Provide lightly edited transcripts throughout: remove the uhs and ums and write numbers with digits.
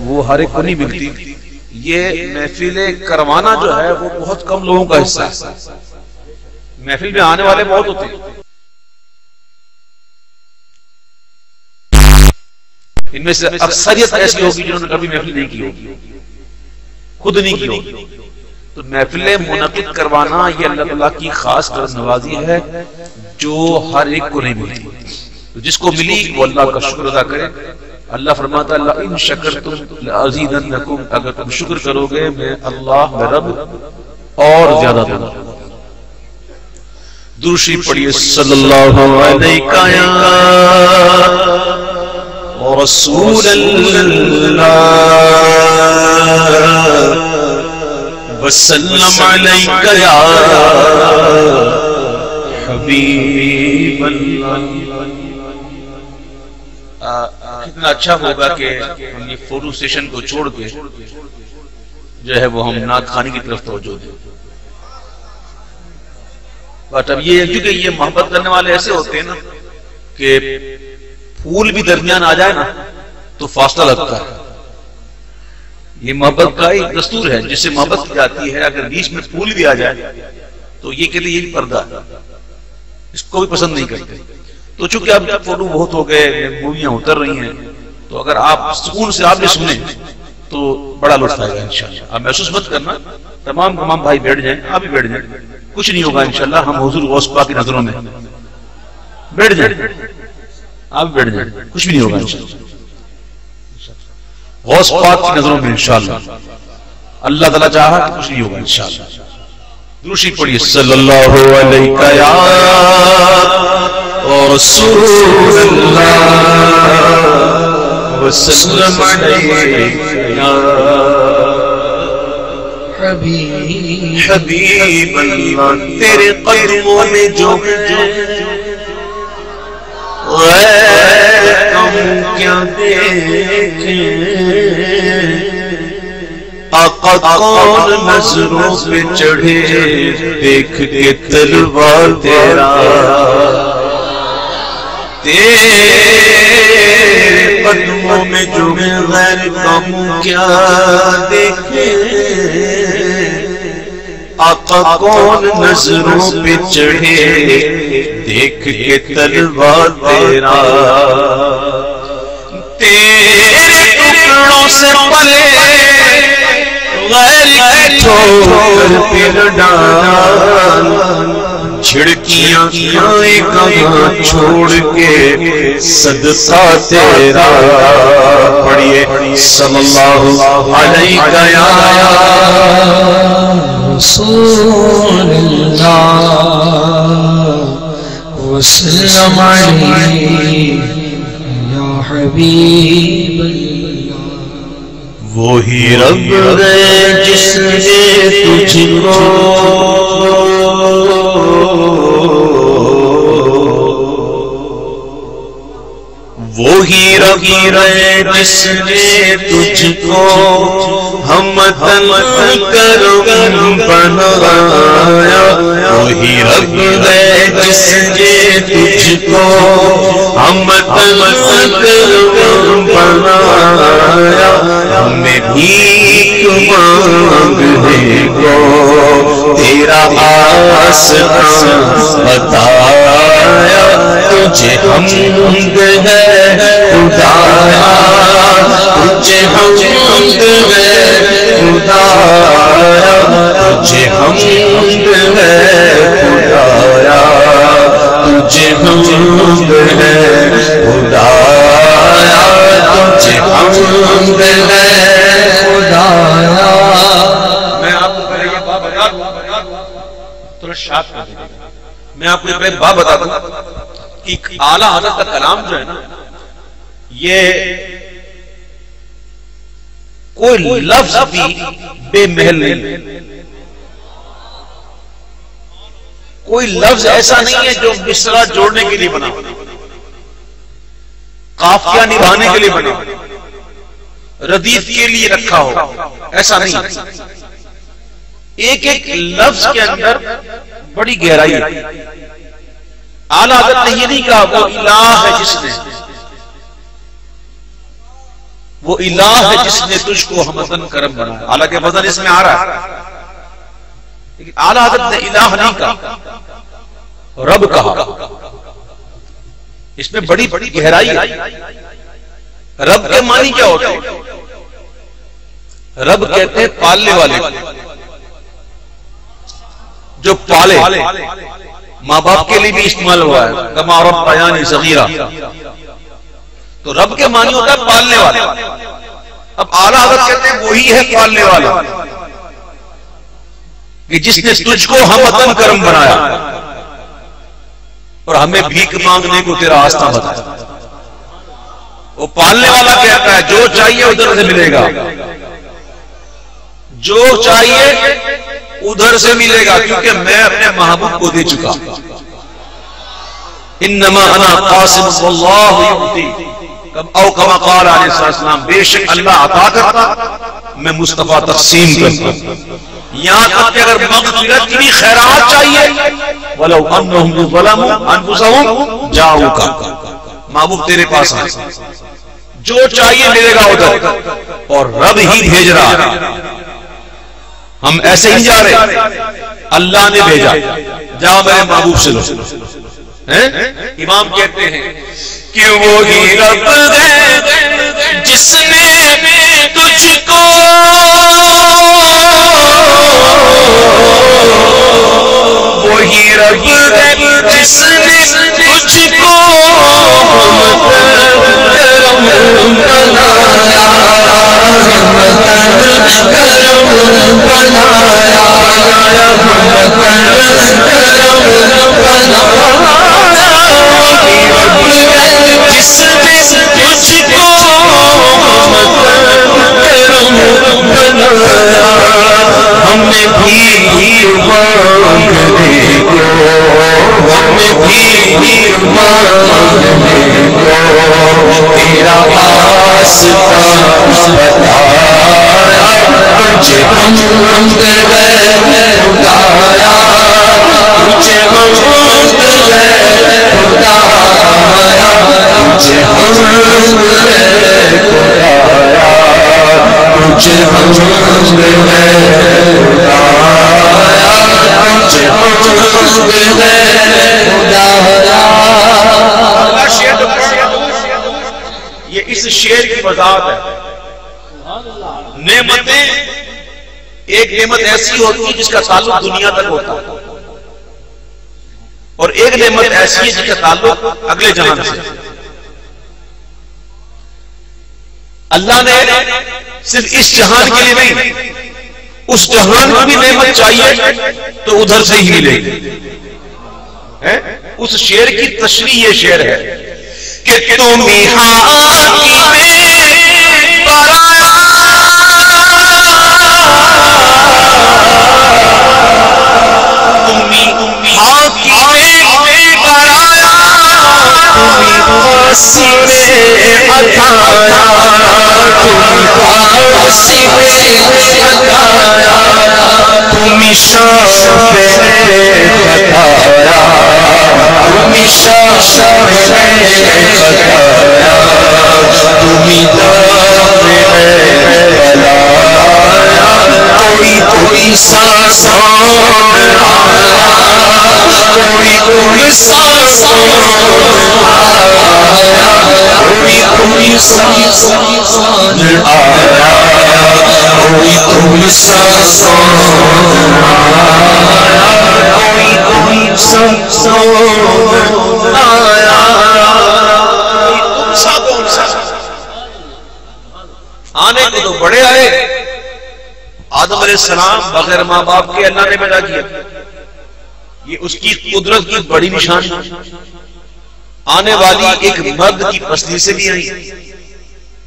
وہ ہر ایک کو نہیں ملتی. یہ محفلیں کروانا جو ہے وہ بہت کم لوگوں کا حصہ ہے. محفل میں آنے والے بہت ہوتے ہیں, ان میں سے اکثریت ایسی ہوگی جنہوں نے کبھی محفل نہیں کی ہوگی, خود نہیں کی ہوگی. تو محفلیں منعقد کروانا یہ اللہ تعالیٰ کی خاص کرم نوازی ہے جو ہر ایک کو نہیں ملتی. تو جس کو ملی وہ اللہ کا شکر ادا کرے. اللہ فرماتا ہے ان شکرتم لازیدنکم, اگر تم شکر کرو گے میں اللہ میں رب اور زیادہ دوں گا. درود شریف پڑھیے صلی اللہ علیہ یا رسول اللہ وسلم علیک یا حبیب اللہ. کتنا اچھا ہوگا کہ ہم یہ فوٹو سیشن کو چھوڑ کے جو ہے وہ ہم نعت خوانی کی طرف توجہ دیں. بٹ اب یہ کیونکہ یہ محبت کرنے والے ایسے ہوتے ہیں نا کہ پھول بھی درمیان آ جائے نا تو فاصلہ لگتا ہے. یہ محبت کا ایک دستور ہے, جس سے محبت کی جاتی ہے. اگر بیچ میں پھول بھی آ جائے تو یہ کہتے یہ پردہ, اس کو بھی پسند نہیں کرتے. تو چونکہ اب فوٹو بہت ہو گئے, موویاں اتر رہی ہیں, تو اگر آپ سکون سے آپ بھی سنیں تو بڑا لطف آئے گا انشاءاللہ. آپ محسوس مت کرنا, تمام بھائی بیٹھ جائیں, آپ بھی بیٹھ جائیں, کچھ نہیں ہوگا انشاءاللہ. ہم حضور غوث پاک کی نظروں میں بیٹھ جائیں, آپ بیٹھ جائیں, کچھ بھی نہیں ہوگا انشاءاللہ. غوث پاک کی نظروں میں انشاءاللہ اللہ تعالیٰ چاہا کہ کچھ نہیں ہوگا انشاءاللہ. درود شریف پڑھیے صلی اللہ علیہ یا رسول اللہ وسلم علیہ یا حبیب اللہ. تیرے قدموں میں جو غیر کم کیا دیکھیں, آقا کون نظروں پہ چڑھے دیکھ کے تلوار تیرا. تیرے قدموں میں جو غیر کم کیا دیکھے, آقا کون نظروں پہ چڑھے دیکھ کے تلوار تیرا. تیرے ٹکڑوں سے پلے غیر کی ٹھوکر پہ ڈال, چھڑکیاں کھائے کہاں چھوڑ کے صدقہ تیرا. پڑھیے صلی اللہ علیہ یا رسول اللہ وسلم علیہ یا حبیب اللہ. وہی رب ہے جس نے تجھ کو وہی رب ہے جس نے تجھ کو ہم کرم بنایا. وہی رب ہے جس نے تجھ کو ہم کرم بنایا. ہمیں بھیک مانگنے کو تیرا آسان بتایا. تجھے حمد ہے خدایا, تجھے حمد ہے خدایا, تجھے حمد ہے خدایا, تجھے حمد ہے خدایا, تجھے حمد ہے خدایا. میں آپ کو پہلے یہ بات بتا دوں, تھوڑا شاد کر دیں. میں آپ کو پہلے بات بتا دوں کہ اعلیٰ حضرت کا کلام جو ہے نا, یہ کوئی لفظ بھی بے محل نہیں. کوئی لفظ ایسا نہیں ہے جو مصرع جوڑنے کے لیے بنا, قافیہ نبھانے کے لیے بنا, ردیف کے لیے رکھا ہو, ایسا نہیں. ایک ایک لفظ کے اندر بڑی گہرائی ہے. اعلیٰ حضرت نے یہ نہیں کہا وہ الہ ہے جس نے, وہ الہ ہے جس نے تجھ کو ہمدن کرم بنایا. حالانکہ وزن اس میں آ رہا ہے لیکن اعلیٰ حضرت نے الہ نہیں کہا, رب کہا. اس میں بڑی بڑی گہرائی ہے. رب کے معنی کیا ہوتے ہیں؟ رب کہتے ہیں پالنے والے, جو پالے. ماں باپ کے لیے بھی استعمال ہوا ہے کما ربیانی صغیرا, تو رب کے معنی ہوتا ہے پالنے والا. اب اعلیٰ حضرت کہتے ہیں وہی ہے پالنے والا کہ جس نے تجھ کو ہمدن کرم بنایا اور ہمیں بھیک مانگنے کو تیرا راستہ بتایا. وہ پالنے والا کہتا ہے جو چاہیے ادھر سے ملے گا, جو چاہیے ادھر سے ملے گا, کیونکہ میں اپنے محبوب کو دے چکا. انما انا قاسم واللہ یعطی او کما قال علیہ السلام, بے شک اللہ عطا کرتا میں مصطفیٰ تقسیم کرتا. یہاں تک کہ اگر مغفرت کی بھی خیرات چاہیے ولو انہم ظلموا انفسہم جاؤک, محبوب تیرے پاس آئے, جو چاہیے ملے گا ادھر. اور رب ہی بھیج رہا ہے, ہم ایسے ہی جا رہے, اللہ نے بھیجا. جاؤ میرے محبوب سے لو. امام کہتے ہیں کہ وہی رب ہے جس نے تجھ کو وہی رب ہے جس نے تجھ کو ہمیں بھی مانگنے کو, ہمیں بھی مانگنے کو تیرا واسطہ بتایا. تجھے حمد ہے خدایا, تجھے حمد ہے خدایا, تجھے حمد ہے خدایا, تجھے حمد ہے خدایا, تجھے حمد ہے خدایا. یہ اس شعر کی وضاحت ہے. نعمتیں, ایک نعمت ایسی ہوتی ہے جس کا تعلق دنیا تک ہوتا ہے, اور ایک نعمت ایسی ہے جس کا تعلق اگلے جہان سے. اللہ نے صرف اس جہان کے لیے نہیں, اس جہان کی بھی نعمت چاہیے تو ادھر سے ہی ملے گی. اس شعر کی تشریح یہ شعر ہے کہ تم آنے کو تو بڑے آئے. آدم علیہ السلام بغیر ماں باپ کے اللہ نے پیدا کیا, یہ اس کی قدرت کی بڑی نشانی. آنے والی ایک مرد کی پسلی سے بھی آئی,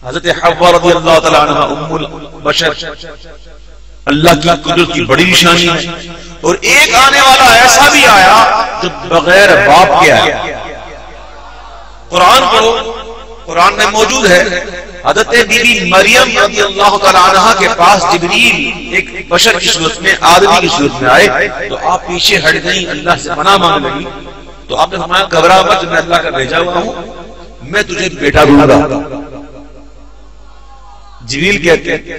حضرت حوا رضی اللہ تعالی عنہ ام البشر, اللہ کی قدرت کی بڑی نشانی ہے. اور ایک آنے والا ایسا بھی آیا جو بغیر باپ کے آیا. قرآن کو, قرآن میں موجود ہے, حضرت بی بی مریم رضی اللہ تعالی عنہ کے پاس جبریل ایک بشر کی صورت میں, آدمی کی صورت میں آئے, تو آپ پیچھے ہٹ گئی, اللہ سے پناہ مانگنے لگی. تو آپ نے فرمایا گھبرا مت, میں اللہ کا بھیجا ہوا ہوں, میں تجھے بیٹا دوں گا. جبریل کہتے ہیں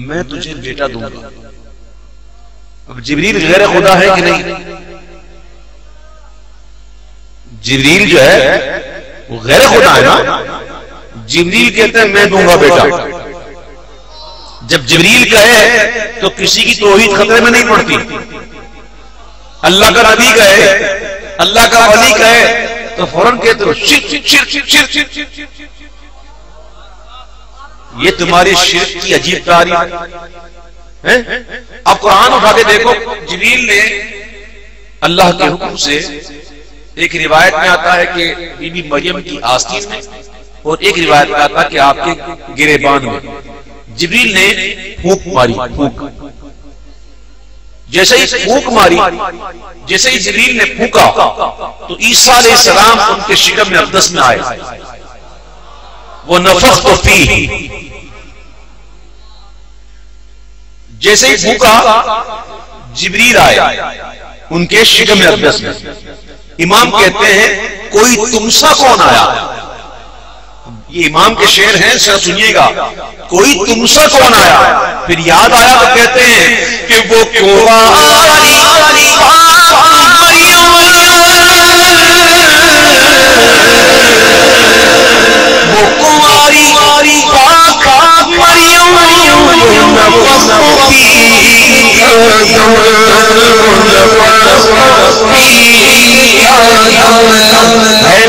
میں تجھے بیٹا دوں گا. اب جبریل غیر خدا ہے کہ نہیں؟ جبریل جو ہے وہ غیر خدا ہے نا. جبریل کہتے ہیں میں دوں گا بیٹا. جب جبریل کہے تو کسی کی توحید خطرے میں نہیں پڑتی. اللہ کا نبی کہے، اللہ کا ولی کہے تو فوراً کہتے ہو شرک شرک شرک شرک. یہ تمہاری شرک کی عجیب تعریف ہے. اب قرآن اٹھا کے دیکھو، جبریل نے اللہ کے حکم سے، ایک روایت میں آتا ہے کہ بی بی مریم کی آستین میں، اور ایک روایت میں آتا ہے کہ آپ کے گریبان میں جبریل نے پھونک ماری. پھونک جیسے ہی پھونک ماری، جیسے ہی جبریل نے پھونکا تو عیسیٰ علیہ السلام ان کے شکم اقدس میں آئے. وہ نفخت فیہ، جیسے ہی پھونکا جبریل آئے ان کے شکم اقدس میں. امام کہتے ہیں کوئی تم سا کون آیا؟ یہ امام کے شعر ہیں، سنیے گا. کوئی تم سا کون آیا؟ پھر یاد آیا تو کہتے ہیں کہ وہ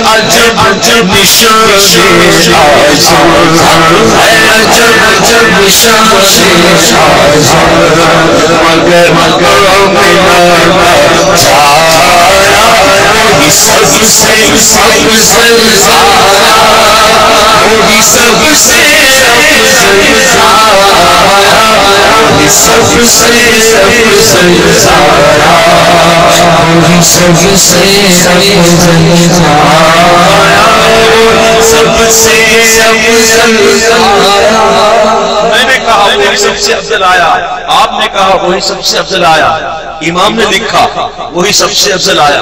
عجب عجب نشان مگر مگر سب سے میں نے کہا وہی سب سے افضل آیا، آپ نے کہا وہی سب سے افضل آیا، امام نے لکھا وہی سب سے افضل آیا.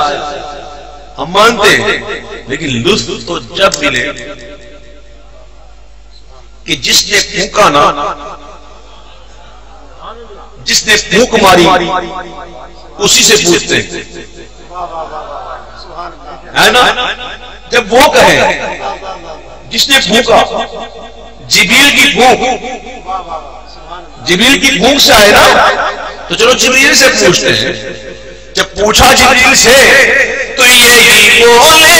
ہم مانتے ہیں، لیکن لطف تو جب ملے کہ جس نے پھونکا نا، جس نے پھونک ماری اسی سے پوچھتے ہیں، ہے نا. جب وہ کہے جس نے پھونکا، جبریل کی پھونک، جبریل کی پھونک سے آئے نا، تو چلو جبریل سے پوچھتے ہیں. جب پوچھا جبریل سے تو یہی بولے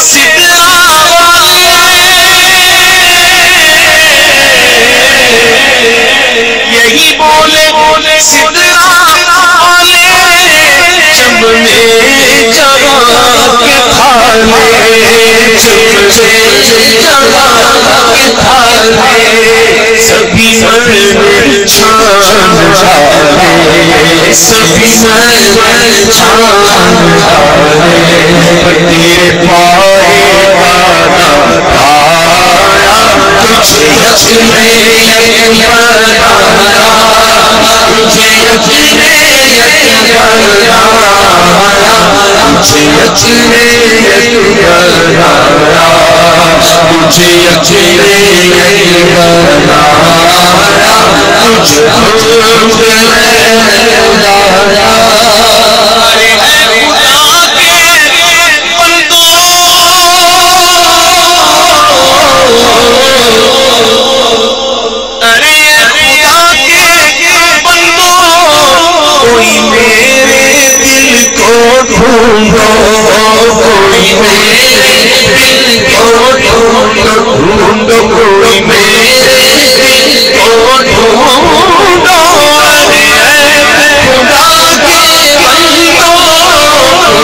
سدرا یہی بولے سدرا چمنے جگہ کے تھالے، چمنے جگہ کے تھالے، سبھی مرمر چھان ڈالے، سبھی مرمر چھان ڈالے، تیرے پائے کا آیا تجھے یقینے یقین بنایا، تجھے یقینے یقین بنایا، مجھے یقینے یقین بنایا، مجھے یقینے یقین بنایا، تجھے حکم بنایا. کوئی میرے دل کو ڈھونڈو، کوئی میرے دل کو ڈھونڈو، کوئی میرے دل کو ڈھونڈو، خدا کے بندو،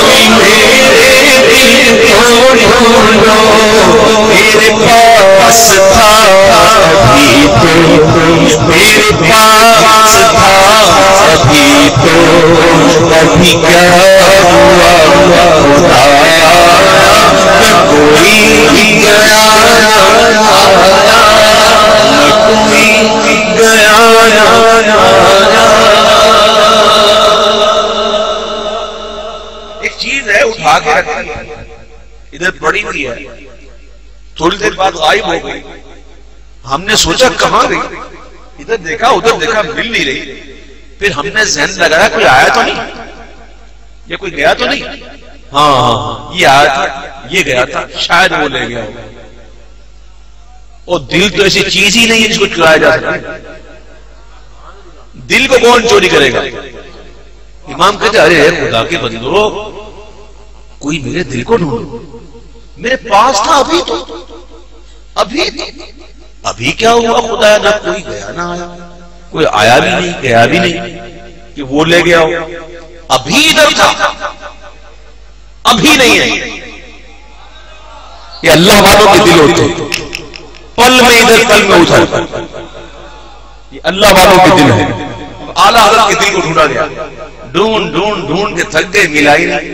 کوئی میرے دل کو ڈھونڈو. میرے پاس تھا ابھی تو، میرے پاس تھا ابھی تو، ابھی کیا ہوا خدایا، نہ کوئی گیا نہ کوئی گیا. ایک چیز ہے اٹھا کے رکھی ادھر پڑی ہوئی ہے، تھوڑی دیر بعد غائب ہو گئی. ہم نے سوچا کہاں گئی، ادھر دیکھا ادھر دیکھا، مل نہیں رہی. پھر ہم نے ذہن لگایا کوئی آیا تو نہیں، یا کوئی گیا تو نہیں. ہاں یہ آیا تھا، یہ گیا تھا، شاید وہ لے گیا ہوگا. اور دل تو ایسی چیز ہی نہیں ہے جس کو چرایا جا سکتا. دل کو کون چوری کرے گا؟ امام کہتے ارے خدا کے بندو، کوئی میرے دل کو ڈھونڈو، میرے پاس تھا ابھی تو، ابھی کیا ہوا خدا؟ نہ کوئی گیا نہ آیا، کوئی آیا بھی نہیں گیا بھی نہیں کہ وہ لے گیا ہو. ابھی ادھر تھا، ابھی نہیں ہے. یہ اللہ والوں کے دل ہوتے ہیں، پل میں ادھر پل میں ادھر. یہ اللہ والوں کے دل ہے. اعلیٰ حضرت کے دل کو ڈھونڈا گیا، ڈھونڈ ڈھونڈ ڈھونڈ کے تھک گئے، ملا ہی نہیں.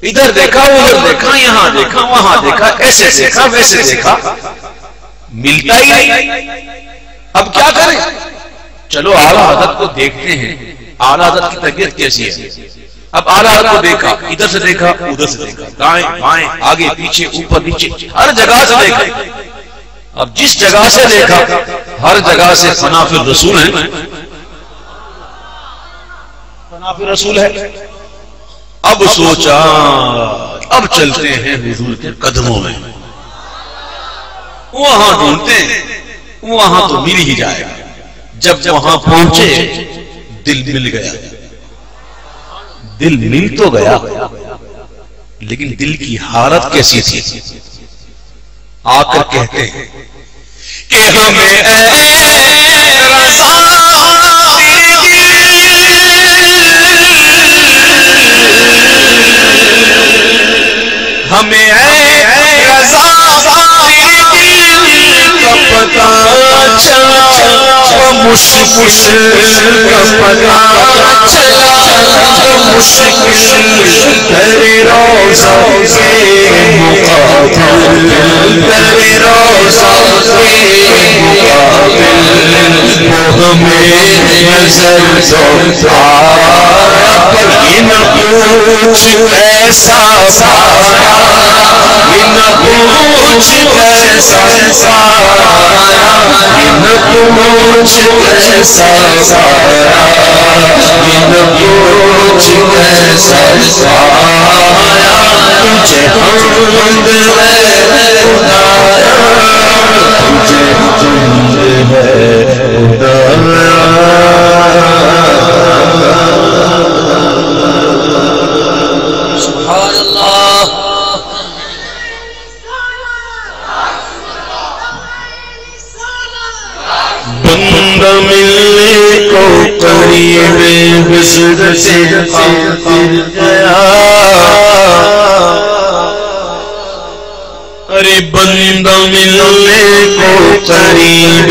ادھر دیکھا ادھر دیکھا، یہاں دیکھا وہاں دیکھا، ایسے دیکھا ویسے دیکھا، ملتا ہی نہیں. اب کیا کریں؟ چلو اعلیٰ حضرت کو دیکھتے ہیں، اعلیٰ حضرت کی طبیعت کیسی ہے. اب اعلیٰ حضرت کو دیکھا، ادھر سے دیکھا ادھر سے دیکھا، دائیں بائیں آگے پیچھے اوپر نیچے، ہر جگہ سے دیکھا. اب جس جگہ سے دیکھا ہر جگہ سے فنا فی الرسول ہے، فنا فی الرسول ہے. اب سوچا اب چلتے ہیں حضور کے قدموں میں، وہاں ڈھونڈتے ہیں، وہاں تو مل ہی جائے گا. جب وہاں پہنچے دل مل گیا. دل مل تو گیا لیکن دل کی حالت کیسی تھی؟ آ کر کہتے ہیں کہ ہمیں ہمیں رضا کا پتہ چلا، مشکل کا پتہ چلا، مشکل در روضہ کے مقابل، در روضہ کے مقابل وہ ہمیں نظر تو آیا، پر نہ کچھ ایسا پایا، نہ کچھ ایسا پایا، نہ کچھ ایسا پایا، نہ کچھ ایسا پایا. تجھے حمد ہے خدایا، تجھے حمد ہے خدایا. سبحان اللہ. بندہ ملنے کو قریب حسرت سے خاطر گیا، ارے بندہ ملنے کو قریب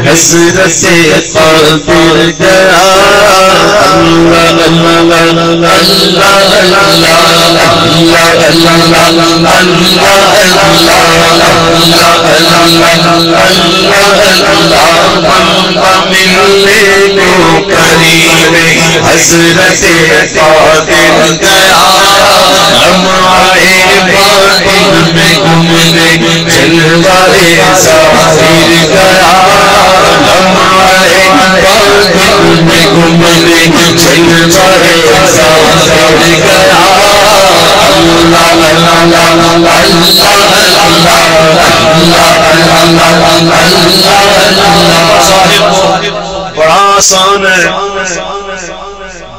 حسرت سے خاطر گیا. اللہ اللہ اللہ ملنے کو قریب حسرت خاطر گیا، لمحہ باطن میں گمنے جلوہ ظاہر گیا، لمحہ باطن میں گمنے جلوہ ظاہر گیا. بڑا آسان ہے،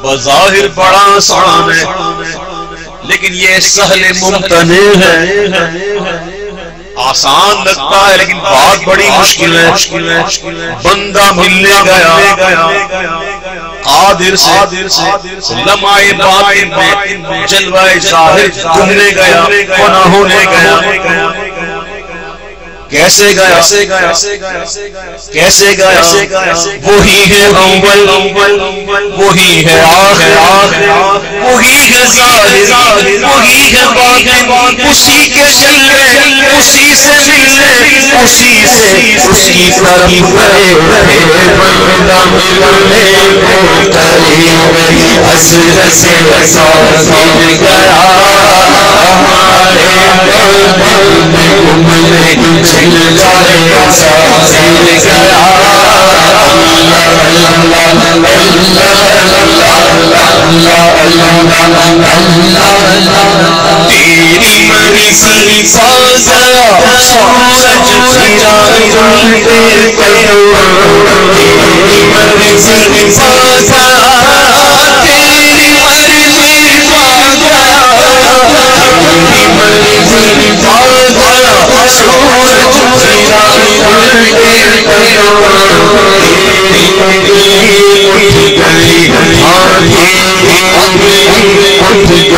بظاہر بڑا آسان ہے، لیکن یہ سہل ممتنع ہے. آسان لگتا ہے لیکن بات بڑی مشکل ہے. بندہ ملنے گیا قادر سے، لمحہ باطن میں جلوہ ظاہر گھومنے گیا، فنا ہونے گیا. کیسے گیا کیسے گیا؟ وہی ہے اول، وہی ہے آخر، وہی ہے ظاہر، وہی ہے باطن، اسی کے جلوے، اسی سے ملنے، اسی سے اسی طرف گئے. بندہ ملنے کو قریب حسرت سے خاطر گیا، ہمارے باطن میں گمنے چھل جائے تیری مرضی سازا سورج سجا جلتے کرو تیری مرضی سازا تیری مرضی سازا تیری مرضی سازا سورج سجا جلتے کرو تیری مرضی اٹھ گئی اٹھ گئی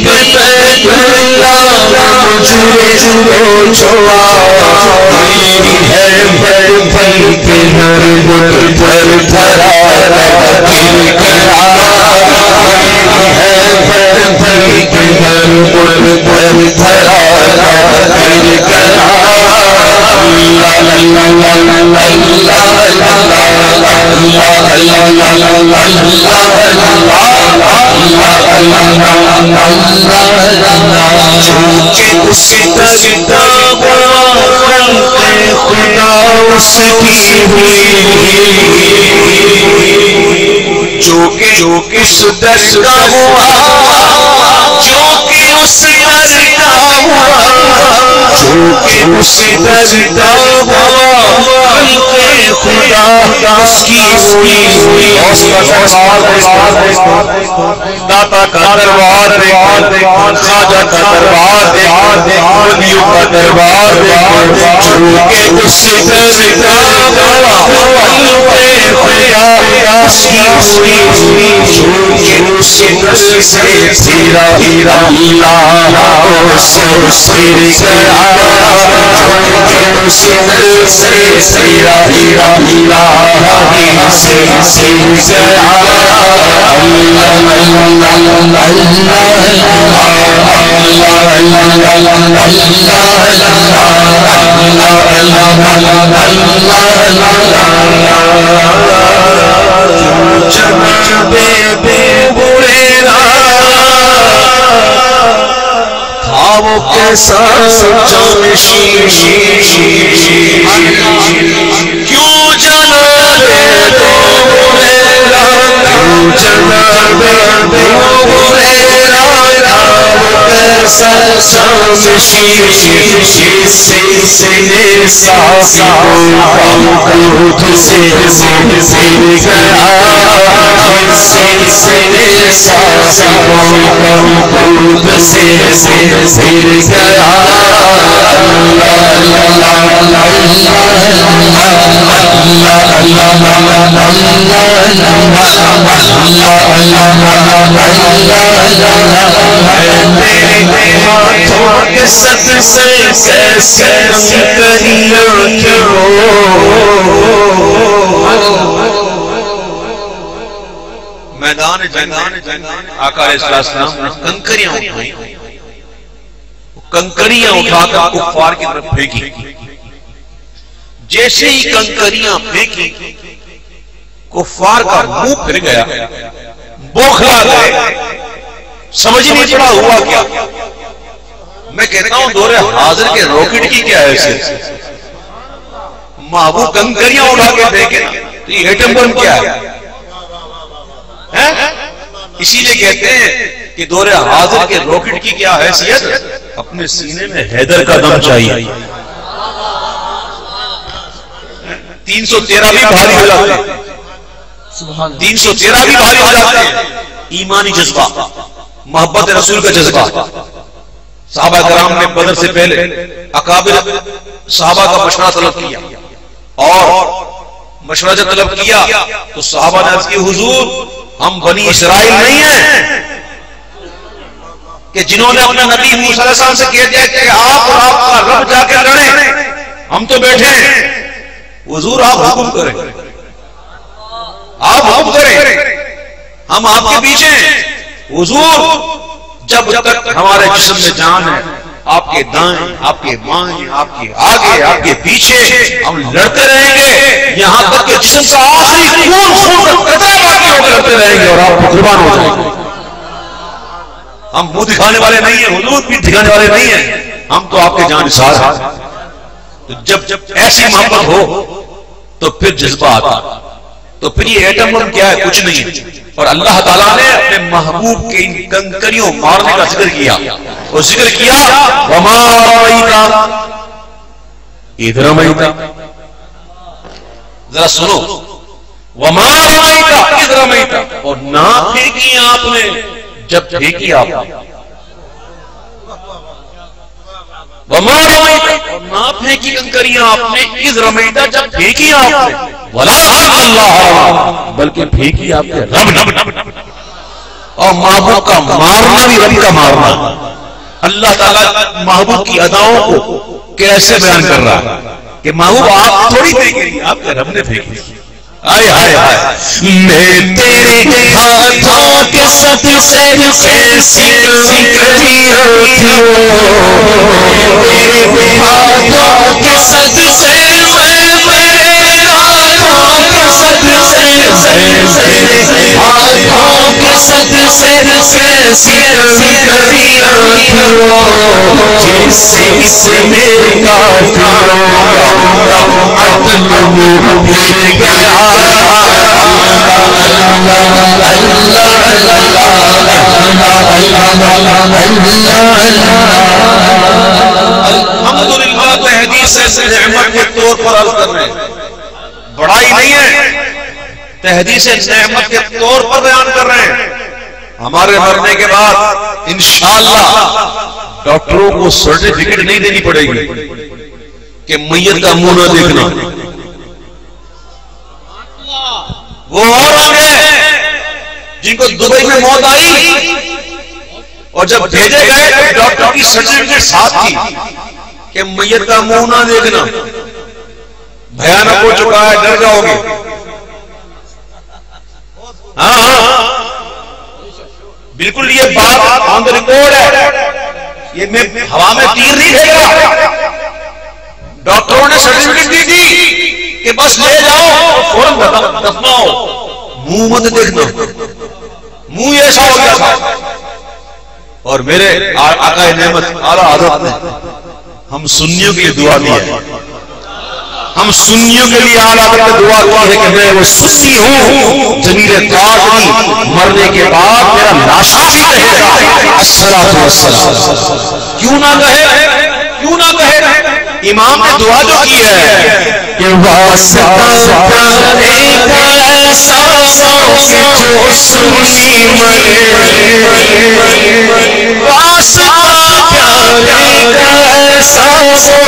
بہتا گلے چھل چلا اس جو کہ اس در کا ہوا جو کہ اس در کا ہوا جو کہ اس در کا ہوا خدا اس کی ہوئی داتا کا دربار خواجہ کا دربار ولیوں کا دربار جو کہ اس در کا ہوا خدا اس کی ہوئی جو کہ اس در سے تیرا اللہ سے سر گیا اس در سے تیرا اللہ سے سر گیا وہ کیسا جانشین کیوں جلا دے تو میرا کیوں جلا دے تو میرا وہ کیسا جانشین سلسلے ساکن سے سر گیا سلسلے ساکن سے سر گیا سب سے کیسے کریاں کیوں میدان جنگ آقا علیہ السلام نے کنکریاں اٹھائی کنکریاں اٹھا کر کفار کی طرف پھینکی جیسے ہی کنکریاں پھینکی کفار کا منہ پھر گیا بوکھلا گئے سمجھ نہیں پڑا ہوا کیا میں کہتا ہوں دور حاضر کے راکٹ کی کیا حیثیت محبوب کنکریاں اٹھا کے پھینکے تو یہ ایٹم بم کیا ہے اسی لیے کہتے ہیں کہ دور حاضر کے راکٹ کی کیا حیثیت اپنے سینے میں حیدر کا دم چاہیے 313 بھی بھاری ہو جاتے ہیں 313 بھی بھاری ہو جاتے ہیں ایمانی جذبہ محبت رسول کا جذبہ صحابہ کرام نے بدر سے پہلے اکابر صحابہ کا مشورہ طلب کیا اور مشورہ جب طلب کیا تو صحابہ نے عرض کی حضور ہم بنی اسرائیل نہیں ہیں کہ جنہوں نے اپنے نبی موسیٰ علیہ السلام سے کہہ دیا کہ آپ اور آپ کا رب جا کے لڑیں ہم تو بیٹھے ہیں، حضور آپ حکم کریں، آپ حکم کریں، ہم آپ کے پیچھے ہیں حضور۔ جب تک ہمارے جسم میں جان ہے، آپ کے دائیں، آپ کے بائیں، آپ کے آگے، آپ کے پیچھے ہم لڑتے رہیں گے یہاں تک کہ جسم کا آخری خون کا قطرہ باقی ہو کر لڑتے رہیں گے اور آپ قربان ہو جائیں گے۔ ہم منہ دکھانے والے نہیں ہیں، حضور بھی دکھانے والے نہیں ہیں، ہم تو آپ کے جان نثار ہیں۔ تو جب ایسی محبت ہو تو پھر جذبہ آتا، تو پھر یہ ایٹم بم کیا ہے؟ کچھ نہیں ہے۔ اور اللہ تعالیٰ نے اپنے محبوب کے ان کنکریوں مارنے کا ذکر کیا، اور ذکر کیا وَمَا رَمَيْتَ اِذْ رَمَيْتَ۔ ذرا سنو، وَمَا رَمَيْتَ اِذْ رَمَيْتَ، اور نہ پھینکی آپ نے جب پھینکی آپ نے، وَمَا رَمَيْتَ، اور نہ پھینکی کنکریاں آپ نے اِذْ رَمَيْتَ، جب پھینکی آپ نے، وَلَٰكِنَّ اللَّهَ، بلکہ پھینکی آپ نے رب۔ اور محبوب کا مارنا بھی رب کا مارنا۔ اللہ تعالیٰ محبوب کی اداؤں کو کیسے بیان کر رہا ہے کہ محبوب آپ تھوڑی پھینکی، آپ کے رب نے پھینکی۔ آئے آئے آئے، میں تیرے ہاتھوں کے صدقے کیسی کنکریاں تھیں، تیرے ہاتھوں کے صدقے میں ہاتھوں کے صدقے ہاتھوں کے صدقے کیسی کنکریاں تھیں، جیسے اس میں کافروں کا عدل مل گیا۔ الحمدللہ تحدیث نعمت کے طور پر عرض کر رہے ہیں، بڑائی نہیں ہے، تحدیث نعمت کے طور پر بیان کر رہے ہیں۔ ہمارے مرنے کے بعد انشاءاللہ ڈاکٹروں کو سرٹیفکیٹ نہیں دینی پڑے گی کہ میت کا منہ نہ دیکھنا۔ وہ اور لوگ ہیں جن کو دبئی میں موت آئی اور جب بھیجے گئے تو ڈاکٹر کی سرٹیفکیٹ ساتھ تھی کہ میت کا منہ نہ دیکھنا، بھیانک ہو چکا ہے، ڈر جاؤ گے۔ ہاں بالکل، یہ بات آن دا ریکارڈ ہے، یہ میں ہوا میں تیر نہیں پھینکا۔ ڈاکٹروں نے سرٹیفکیٹ دی تھی کہ بس لے جاؤ اور فوراً دفناؤ، منہ مت دیکھنا۔ منہ ایسا ہو گیا تھا، اور میرے آقا نعمت اعلیٰ حضرت نے ہم سنیوں کے لیے دعا دی ہے، ہم سنیوں کے لیے اعلیٰ حضرت نے دعا کی ہے کہ میں وہ سنی ہوں ضمیر قاضی مرنے کے بعد میرا لاشا بھی کہے گا الصلاۃ والسلام۔ کیوں نہ کہے، کیوں نہ کہے؟ امام نے دعا جو کی ہے کہ واسطہ ایک ایسا جو سنی مرے، واسطہ ایک ایسا جو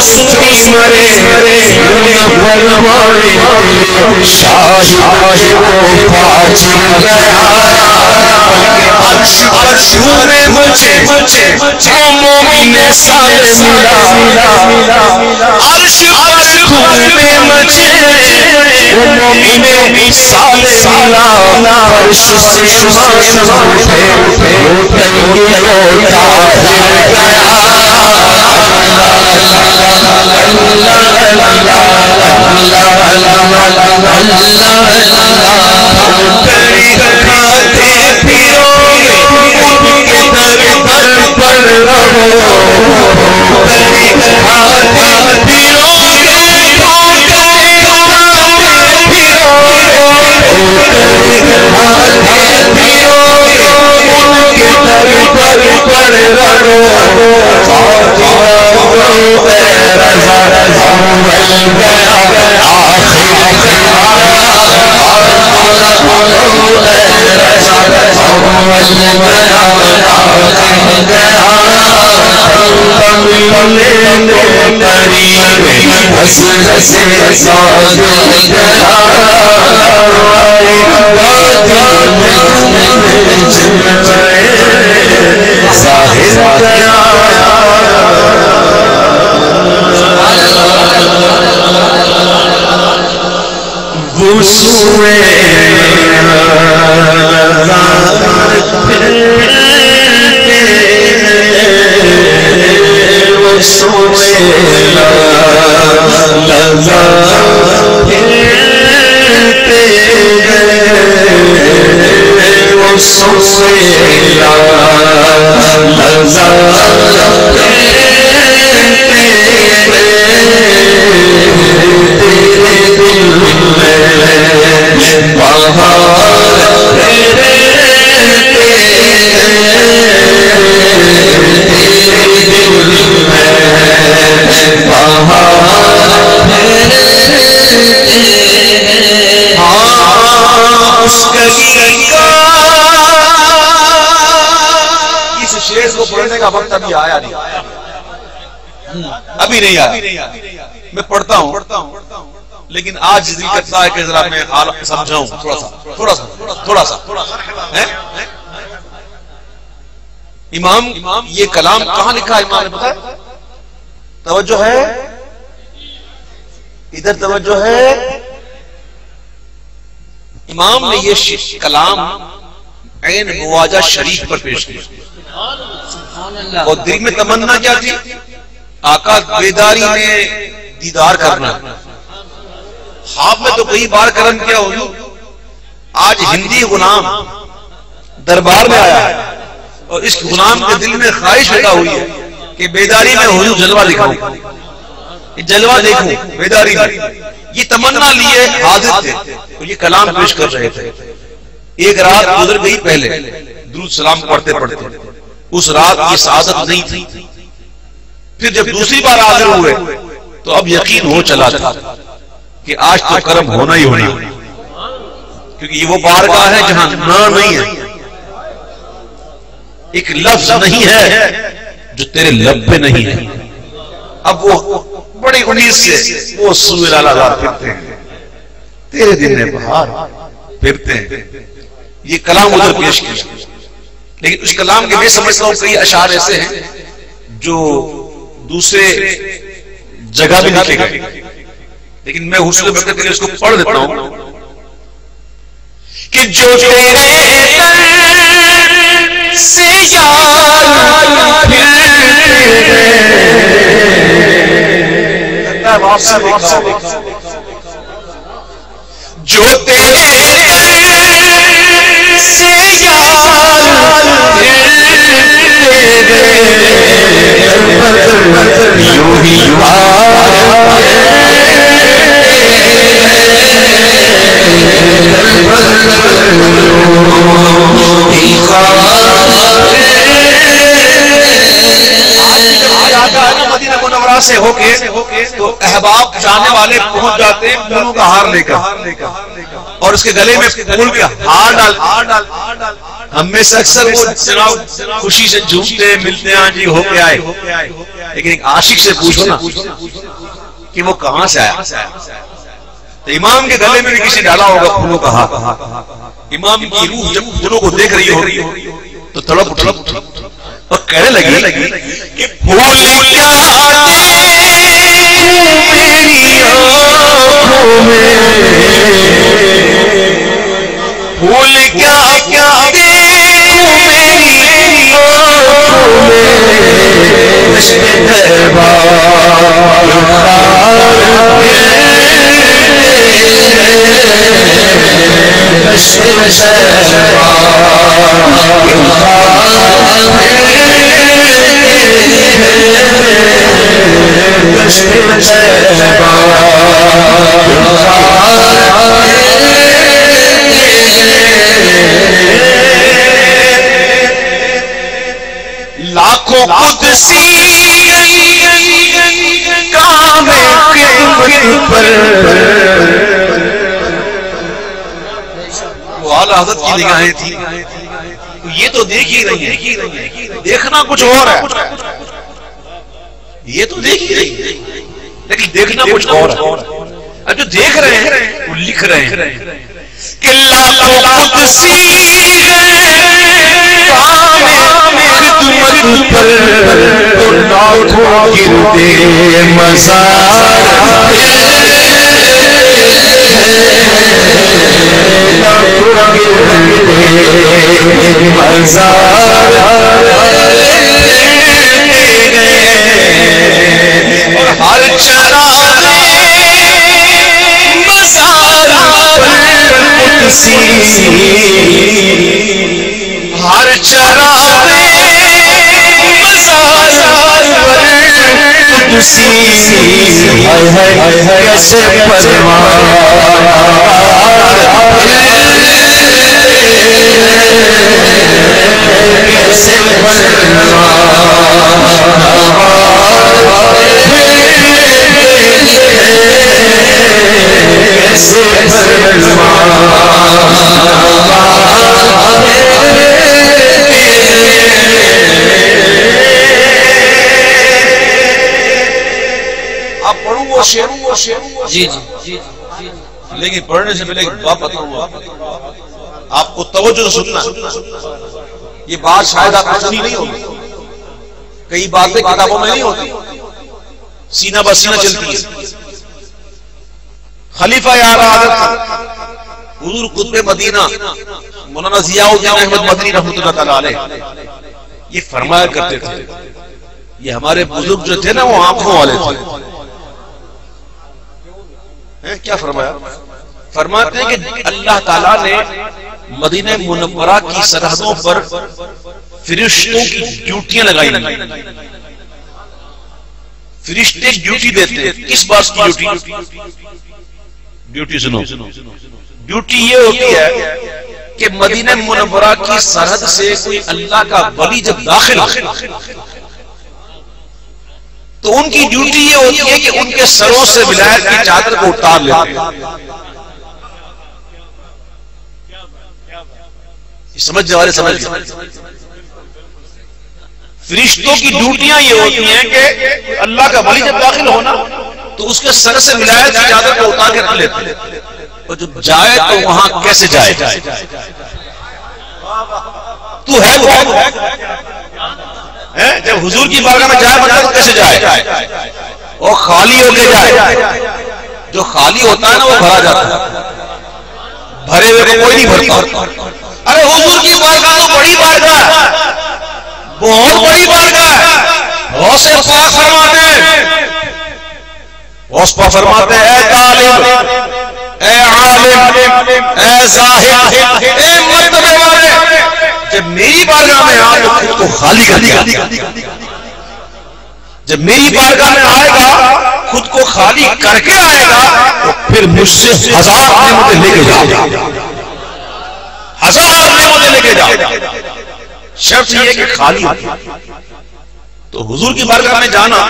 سنی مرے، شاہد وہ فاجر گیا، عرش پر چھونے مجھے جو مومن سالے ملا، عرش پر چھونے مجھے وہ مومن سالے ملا، عرش سے مان اٹھے وہ کافر سوئے شعر کو پڑھنے کا وقت ابھی آیا نہیں، ابھی نہیں آیا. میں پڑھتا ہوں لیکن آج دل کرتا ہے کہ ذرا میں سمجھاؤں تھوڑا سا. امام یہ کلام کہاں لکھا ہے امام نے پتا ہے؟ توجہ ہے ادھر، توجہ ہے. امام نے یہ کلام عین مواجہ شریف پر پیش کیا اور دل میں تمنا کیا تھی؟ آقا بیداری میں دیدار کرنا. خواب میں تو کئی بار کرم کیا حضور، آج ہندی غلام دربار میں آیا ہے اور اس غلام کے دل میں خواہش پیدا ہوئی ہے کہ بیداری میں حضور جلوہ دکھاؤں، جلوہ دیکھوں بیداری میں. یہ تمنا لیے حاضر تھے تو یہ کلام پیش کر رہے تھے. ایک رات گزر گئی پہلے درود سلام پڑھتے پڑھتے، اس رات یہ سعادت نہیں تھی. پھر جب دوسری بار حاضر ہوئے تو اب یقین ہو چلا تھا کہ آج تو کرم ہونا ہی ہونا، کیونکہ یہ وہ بارگاہ ہے جہاں نہ نہیں ہے، ایک لفظ نہیں ہے جو تیرے لب پہ نہیں ہے. اب وہ بڑی امید سے وہ سوئے لالہ پھرتے ہیں، تیرے دل میں بہار پھرتے ہیں. یہ کلام ادھر پیش کیا، لیکن اس کلام کے میں سمجھتا ہوں کئی اشعار ایسے ہیں جو دوسرے جگہ بھی لکھے گئے، لیکن میں حسن وقت کے لیے اس کو پڑھ دیتا ہوں کہ جو تیرے در سے یار جو تیرے در سے یوں ہی مدینہ منورہ سے ہو کے تو احباب جانے والے پہنچ جاتے ہیں پھولوں کا ہار لے کر اور اس کے گلے میں پھول کے ہار ڈال. ہم میں سے اکثر وہ جناب خوشی سے جھومتے ہیں، ملتے ہیں جی ہو کے آئے، لیکن ایک عاشق سے پوچھو نا کہ وہ کہاں سے آیا. تو امام کے گلے میں بھی کسی ڈالا ہوگا پھولوں کا ہار. امام کی روح جب پھولوں کو دیکھ رہی ہوگی تو تڑپ اٹھی اور کہنے لگی کہ پھول کیا میری آنکھوں میں، پھول کیا میری آنکھوں میں، لاکھوں قدسی کام قیمت پر وہ اعلی حضرت کی نگاہیں تھی. یہ تو دیکھ ہی رہی ہے، دیکھنا کچھ اور ہے. یہ تو دیکھ ہی رہی ہے لیکن دیکھنا کچھ اور ہے. اب جو دیکھ رہے ہیں وہ لکھ رہے ہیں کہ لاکھوں قدسی خدمت پر لاکھوں گردے مزار ہر چراغ مزار قدسی ہر چراغ مزار قدسی کیسے پروان کیسے آپ پڑھوں وہ شعر جی جی لیکن پڑھنے سے پہلے ایک بات بتاؤں آپ کو توجہ سے سننا. یہ بات شاید آپ کو سنی نہیں ہوگی, کئی باتیں کتابوں میں نہیں ہوتی, سینہ بسینہ چلتی ہے. خلیفہ اعظم حضور قطب مدینہ مولانا ضیاء الدین احمد مدنی رحمۃ اللہ تعالی علیہ یہ فرمایا کرتے تھے, یہ ہمارے بزرگ جو تھے نا وہ آنکھوں والے تھے. کیا فرمایا؟ فرماتے ہیں کہ اللہ تعالیٰ نے مدینہ منورہ کی سرحدوں پر فرشتوں کی ڈیوٹیاں لگائی. فرشتے ڈیوٹی دیتے ہیں. کس بات کی ڈیوٹی؟ ڈیوٹی سنو, ڈیوٹی یہ ہوتی ہے کہ مدینہ منورہ کی سرحد سے کوئی اللہ کا ولی جب داخل ہو تو ان کی ڈیوٹی یہ ہوتی ہے کہ ان کے سروں سے ولایت کی چادر کو اتار لیتے ہیں. سمجھ جائے سمجھ. فرشتوں کی ڈیوٹیاں یہ ہوتی ہیں کہ اللہ کا ولی جب داخل ہونا تو اس کے سر سے ولایت کی چادر کو اتار کے رکھ لیتے ہیں, اور جب جائے تو وہاں کیسے جائے؟ تو ہے وہ جب حضور کی بارگاہ میں جائے بندہ تو کیسے جائے؟ وہ خالی ہو کے جائے. جو خالی ہوتا ہے نا وہ بھرا جاتا ہے, بھرے ہوئے کو کوئی نہیں بھرتا. ارے حضور کی بارگاہ تو بڑی بارگاہ ہے, بہت بڑی بارگاہ ہے. غوث پاک فرماتے ہیں, غوث پاک فرماتے ہیں اے طالب, اے عالم, اے زاہد, اے مرتبے والے, جب میری بارگاہ میں آئے تو خود کو خالی کر دیا. جب میری بارگاہ میں آئے گا خود کو خالی کر کے آئے گا تو پھر مجھ سے 1000 نعمتیں لے کے جاؤ, 1000 نعمتیں لے کے جاؤ. شرط یہ کہ خالی ہو. تو حضور کی بارگاہ میں جانا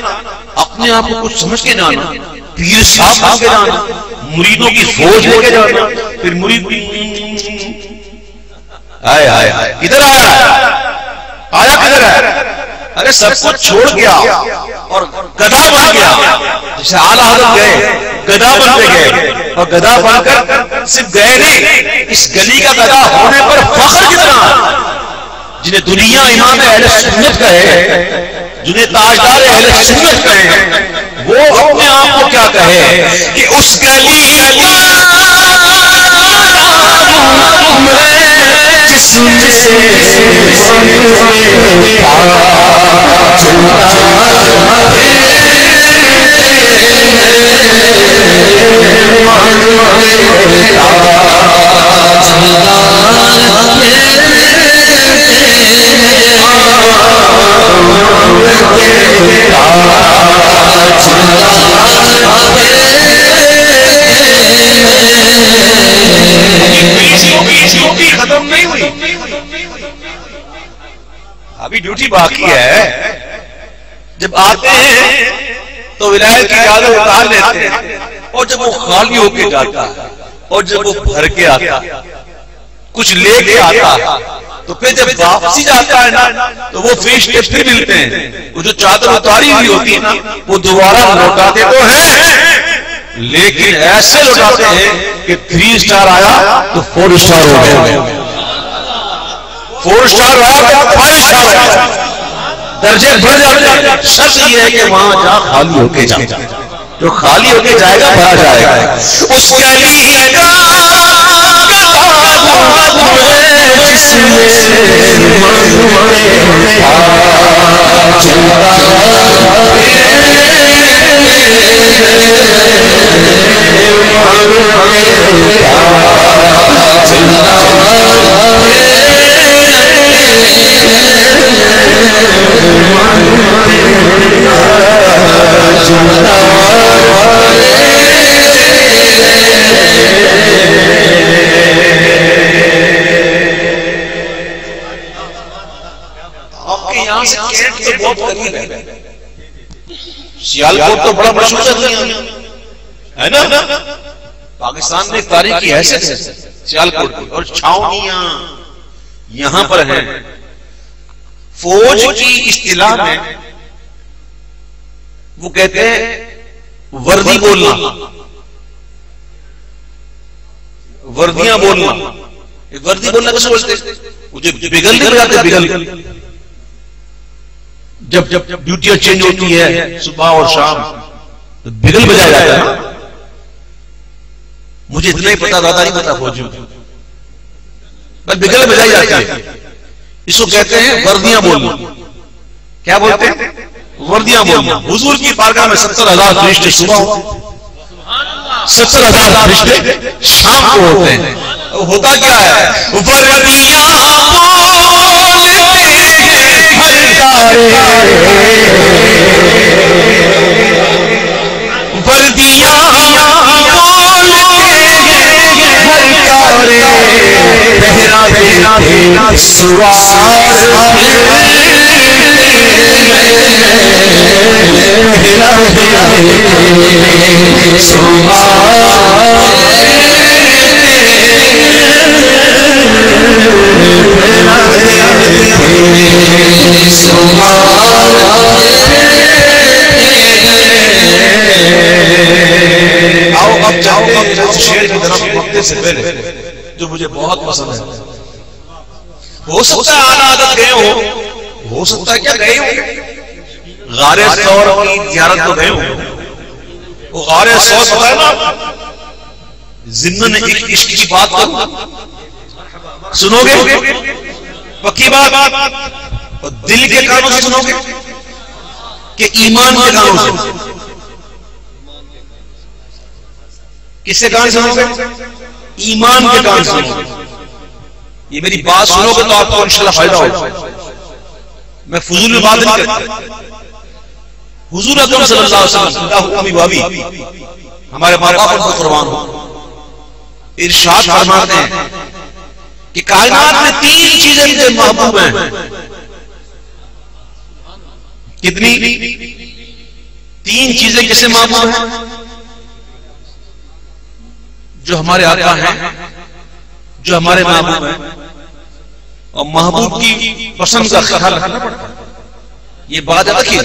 اپنے آپ کو کچھ سمجھ کے جانا, پیر صاحب بن کے جانا, مریدوں کی فوج لے کے جانا, پھر مرید آئے آئے آئے کدھر آیا کدھر ہے؟ ارے سب کچھ چھوڑ گیا اور گدھا بن گیا. جیسے اعلیٰ حضرت گئے گدھا بن کے گئے, اور گدھا بن کر صرف گئے نہیں, اس گلی کا گدھا ہونے پر فخر کتنا. جنہیں دنیا امام اہل سنت کہے, جنہیں تاجدار اہل سنت کہے, وہ اپنے آپ کو کیا کہے کہ اس گلی جس میں ختم نہیں ہوئی, ابھی ڈیوٹی باقی ہے. جب آتے ہیں تو ولایت کی چادر اتار لیتے ہیں, اور جب وہ خالی ہو کے جاتا ہے اور جب وہ بھر کے آتا کچھ لے کے آتا تو پھر جب واپسی جاتا ہے نا تو وہ فرشتے پھر ملتے ہیں. وہ جو چادر اتاری ہوئی ہوتی ہے نا وہ دوبارہ لوٹاتے تو ہیں, لیکن ایسے لوٹاتے ہیں کہ 3 سٹار آیا تو 4 سٹار ہو گیا, 4 سٹار آیا تو 5 سٹار ہو گیا, درجے بڑھ جاتے ہیں. شرط یہ ہے کہ وہاں جا خالی ہو کے جائے, جو خالی ہو کے جائے گا بھرا جائے گا. اس گلی کا سیالکوٹ تو بڑا مشہور ہے نا، پاکستان میں تاریخی حیثیت ہے سیالکوٹ کی، اور چھاؤنیاں یہاں پر ہیں۔ فوج کی اصطلاح میں وہ کہتے ہیں وردی بولنا، وردیاں بولنا۔ وردی بولنا کیسے بولتے؟ مجھے بگل نہیں بجاتے، بگل جب ڈیوٹیاں چینج ہوتی ہے صبح اور شام تو بگل بجایا جاتا ہے۔ مجھے اتنا ہی پتا، زیادہ نہیں پتا فوجیوں کو، بس بگل بجائی جاتی ہے۔ اس کو کہتے ہیں وردیاں بولنا۔ کیا بولتے ہیں؟ وردیاں بولنا۔ حضور کی بارگاہ میں 70,000 فرشتے صبح ہوتے ہیں، 70,000 فرشتے شام کو ہوتے ہیں۔ ہوتا کیا ہے؟ وردیاں شیر کی طرف وقت سے پہلے جو مجھے بہت پسند ہے، ہو سکتا ہے آنا عادت گئے ہو سکتا ہے کیا گئے ہو، غار ثور کی زیارت تو گئے ہو۔ وہ غار ثور پتہ ہے نا، ضمن ایک عشق کی بات کروں، سنو گے پکی بات، اور دل کے کانوں سے سنو گے کہ ایمان کے کانوں سے؟ کس سے کان سنو گے؟ ایمان کے کان سنو گے۔ یہ میری بات سنو گے تو آپ کو انشاءاللہ فائدہ ہوگا۔ میں فضول میں بات نہیں کرتا۔ حضور اکرم صلی اللہ علیہ وسلم امی بابی ہمارے باپ پر قربان ہو، ارشاد فرماتے ہیں کہ کائنات میں 3 چیزیں مجھے محبوب ہیں۔ کتنی؟ 3 چیزیں کسے محبوب ہیں؟ جو ہمارے آقا ہیں، جو ہمارے محبوب ہیں، اور محبوب کی پسند کا خیال رکھنا پڑتا ہے۔ یہ بات رکھیے،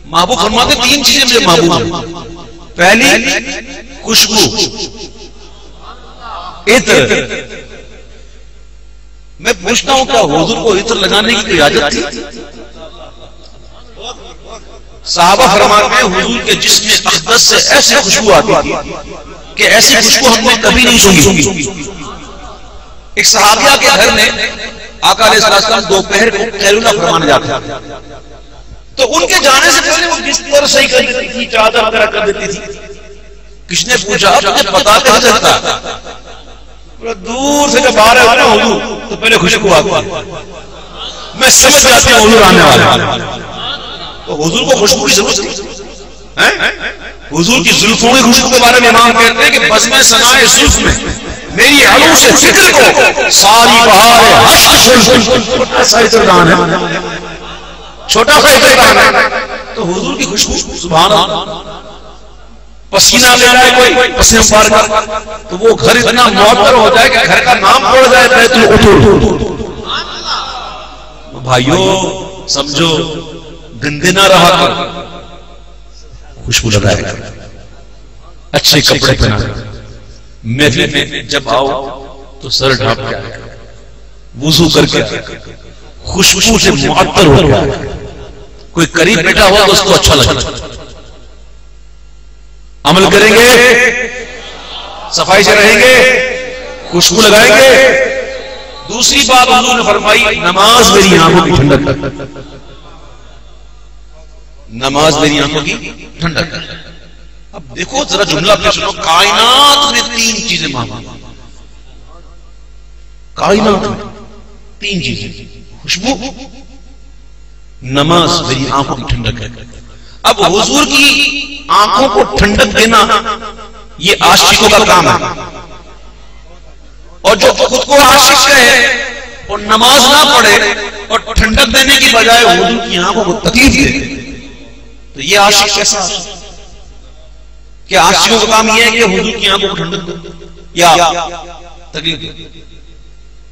محبوب فرماتے 3 چیزیں مجھے محبوب ہیں۔ پہلی خوشبو، عطر۔ میں پوچھتا ہوں کیا حضور کو عطر لگانے کی کوئی اجازت تھی؟ صحابہ فرماتے ہیں حضور کے جسم اقدس سے ایسی خوشبو آتی تھی کہ ایسی خوشبو ہم نے کبھی نہیں سنی۔ ایک صحابیہ کے گھر میں آقا علیہ السلام دوپہر کو قیلولہ فرمانے جاتے تھے، تو ان کے جانے سے پہلے وہ بستر صحیح کر دیتی تھی، چادر وغیرہ کر دیتی تھی۔ کس نے پوچھا تجھے پتا کیسے چلتا؟ دور سے جب آ رہے ہوتے ہیں حضور تو پہلے خوشبو آتی ہے، میں سمجھ جاتی ہوں حضور آنے والے۔ تو حضور کو خوشبو کی ضرورت تھی؟ حضور کی زلفوں کی خوشبو کے بارے میں امام کہتے ہیں کہ بزم ثنائے زلف میں میری علو سے فکر کو ساری بہار حشر شلشل۔ چھوٹا سا عطردان ہے، چھوٹا سا عطردان ہے، تو حضور کی خوشبو سبحان اللہ۔ پسینہ لے جائے کوئی پسینہ پار کر تو وہ گھر اتنا معطر ہو جائے کہ گھر کا نام پڑ جائے بیت العطور۔ بھائیو سمجھو، گندے نہ رہا کر، خوشبو لگائے گا، اچھے کپڑے پہنا کر، محفل میں جب آؤ تو سر ڈھانپ کے آئے، وضو کر کے خوشبو سے معطر ہو گیا، کوئی قریب بیٹھا ہوا تو اس کو اچھا لگا۔ عمل کریں گے، صفائی سے رہیں گے، خوشبو لگائیں گے. دوسری بات حضور نے فرمائی نماز میری آنکھوں کی ٹھنڈک کرتی ہے. نماز میری آنکھوں کی ٹھنڈک کرتی ہے. اب دیکھو ذرا جملہ پہ سنو. کائنات میں 3 چیزیں محبوب. کائنات میں 3 چیزیں. خوشبو, نماز میری آنکھوں کی ٹھنڈک ہے. اب حضور کی آنکھوں کو ٹھنڈک دینا یہ عاشقوں کا کام ہے. اور جو خود کو عاشق کہے اور نماز نہ پڑھے اور ٹھنڈک دینے کی بجائے حضور کی آنکھوں کو تکلیف دے تو یہ عاشق کیسا عاشق؟ کیا عاشقوں کا کام یہ ہے کہ حضور کی آنکھوں کو ٹھنڈک دے یا تکلیف دے؟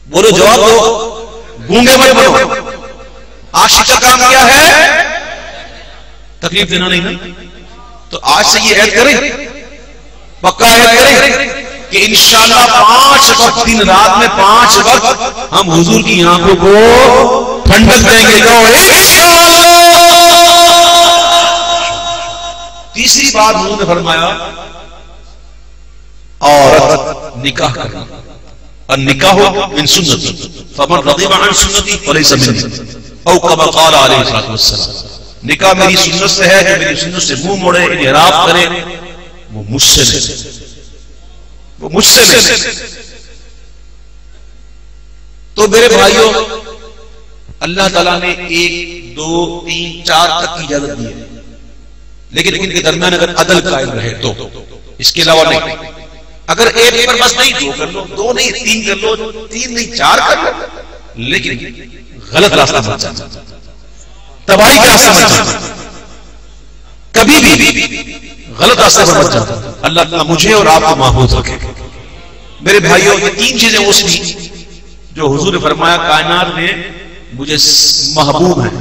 بولو, جواب دو, گونگے مت بنو. عاشق کا کام کیا ہے؟ تکلیف دینا نہیں. تو آج سے یہ عہد کریں, پکا عہد کریں کہ انشاءاللہ 5 وقت دن رات میں 5 وقت ہم حضور کی آنکھوں کو ٹھنڈک دیں گے. تیسری بات حضور نے فرمایا عورت نکاح کرنا. النکاح من سنتی فمن رغب عن سنتی فلیس منی او کما قال علیہ الصلوۃ والسلام. نکاح میری سنت سے ہے, جو میری سنت سے منہ موڑے, انحراف کرے, وہ مجھ سے نہیں, وہ مجھ سے نہیں. تو میرے بھائیوں, اللہ تعالیٰ نے 1 2 3 4 تک کی اجازت دی ہے, لیکن ان کے درمیان اگر عدل قائم رہے تو, اس کے علاوہ نہیں. اگر 1 پر بس نہیں 2 کر لو, 2 نہیں 3 کر لو, 3 نہیں 4 کر لو, لیکن غلط راستہ مت جانا, تباہی کا راستہ مت جانا, کبھی بھی غلط راستہ پر مت جانا. اللہ تعالیٰ مجھے اور آپ کو محفوظ رکھے. میرے بھائیوں, یہ 3 چیزیں اس کی جو حضور نے فرمایا کائنات میں مجھے محبوب ہیں.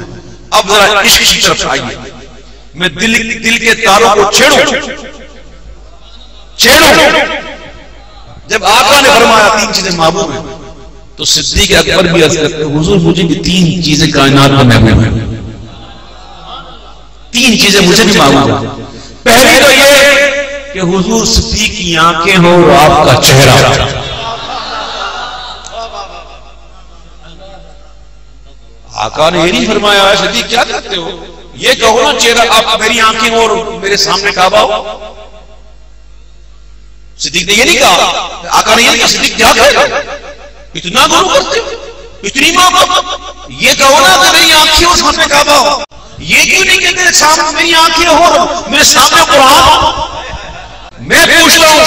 اب ذرا عشق کی طرف آئیے. میں دل کے تاروں کو چھیڑوں. جب آقا نے فرمایا 3 چیزیں محبوب ہیں تو صدیق اکبر بھی عرض کرتے حضور مجھے بھی 3 چیزیں کائنات میں محبوب ہیں. 3 چیزیں مجھے بھی محبوب ہیں. پہلی تو یہ کہ حضور صدیق کی آنکھیں ہو اور آپ کا چہرہ. آقا نے یہ نہیں فرمایا ہے صدیق کیا کرتے ہو, یہ کہو نا چہرہ آپ میری آنکھیں ہو اور میرے سامنے کعبہ ہو. صدیق نے یہ نہیں کہا, آقا نے یہ نہیں کہا صدیق کیا کہے گا, اتنا گناہ کرتے ہو, اتنی محبت. یہ کہو نا کہ میری آنکھیں اور سامنے کعبہ ہو. یہ کیوں نہیں کہ میرے سامنے میری آنکھیں ہو میرے سامنے قرآن ہو. میں پوچھتا ہوں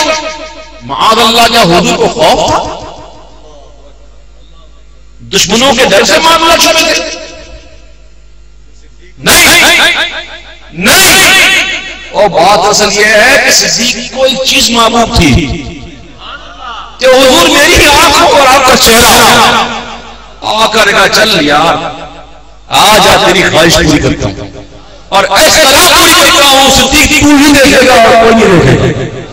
معاذ اللہ کیا حضور کو خوف تھا؟ دشمنوں کے ڈر سے معاملہ چھوڑے تھے؟ نہیں. اور بات اصل یہ ہے کہ صدیق کو ایک چیز محبوب تھی کہ حضور میری آنکھوں اور آپ کا چہرہ. آقا نے کہا چل یار آج آپ تیری خواہش پوری کرتا ہوں, اور ایسا پوری کرتا ہوں صدیق تو ہی دیکھے گا اور کوئی نہیں دیکھے گا.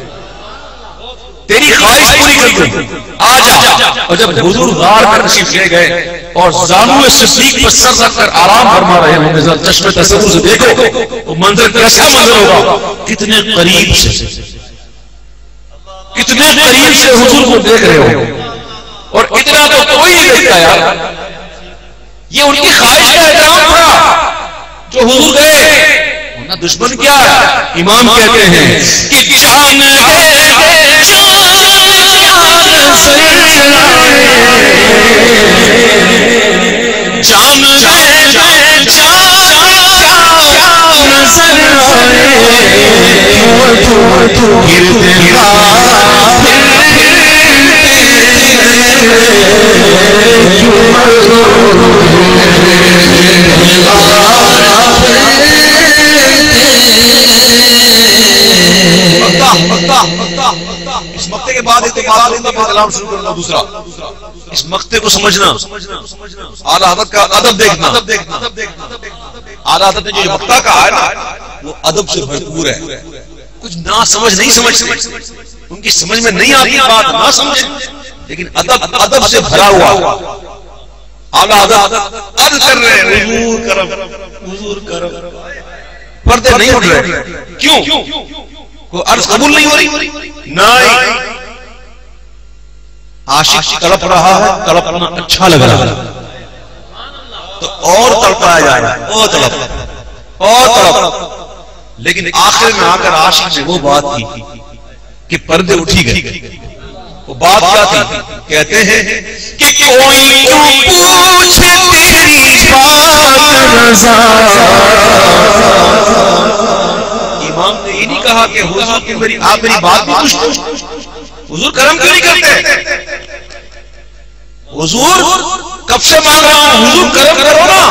تیری خواہش پوری کرتا ہوں, آ جا. اور جب حضور غار پر تشریف لے گئے اور زانو صدیق پر سر رکھ کر آرام فرما رہے ہیں, ذرا چشم تصور سے دیکھو وہ منظر کیسا منظر ہوگا. کتنے قریب سے حضور کو دیکھ رہے ہو, اور اتنا تو کوئی نہیں دیکھتا یار. یہ ان کی خواہش کا احترام تھا جو حضور گئے. دشمن کیا امام کہتے ہیں کہ جان اس مقطع کے بعد کلام شروع کرنا. دوسرا اس مقطع کو سمجھنا, اعلیٰ حضرت کا ادب دیکھنا. اعلیٰ حضرت نے جو مقطع کہا ہے نا وہ ادب سے بھرپور ہے. کچھ نہ سمجھ نہیں سمجھتے, ان کی سمجھ میں نہیں آتی بات نہ سمجھے, لیکن ادب سے بھرا ہوا. اعلیٰ حضرت عرض کر رہے ہیں حضور کرم, حضور کرم. پردے نہیں اٹھ رہے. کیوں؟ عرض قبول نہیں ہو رہی؟ نہیں. عاشق تڑپ رہا ہے، تڑپنا اچھا لگ رہا ہے تو اور تڑپایا جا رہا ہے، اور تڑپ، لیکن آخر میں آ کر عاشق نے وہ بات کی کہ پردے اٹھی گئے. وہ بات کیا تھی؟ کہتے ہیں کہ کوئی تو پوچھے تیری بات رضا. امام نے یہ نہیں کہا کہ حضور آپ میری بات بھی پوچھتے، حضور کرم کیوں نہیں کرتے؟ حضور کب سے مانگ رہا ہوں، حضور کرم کرو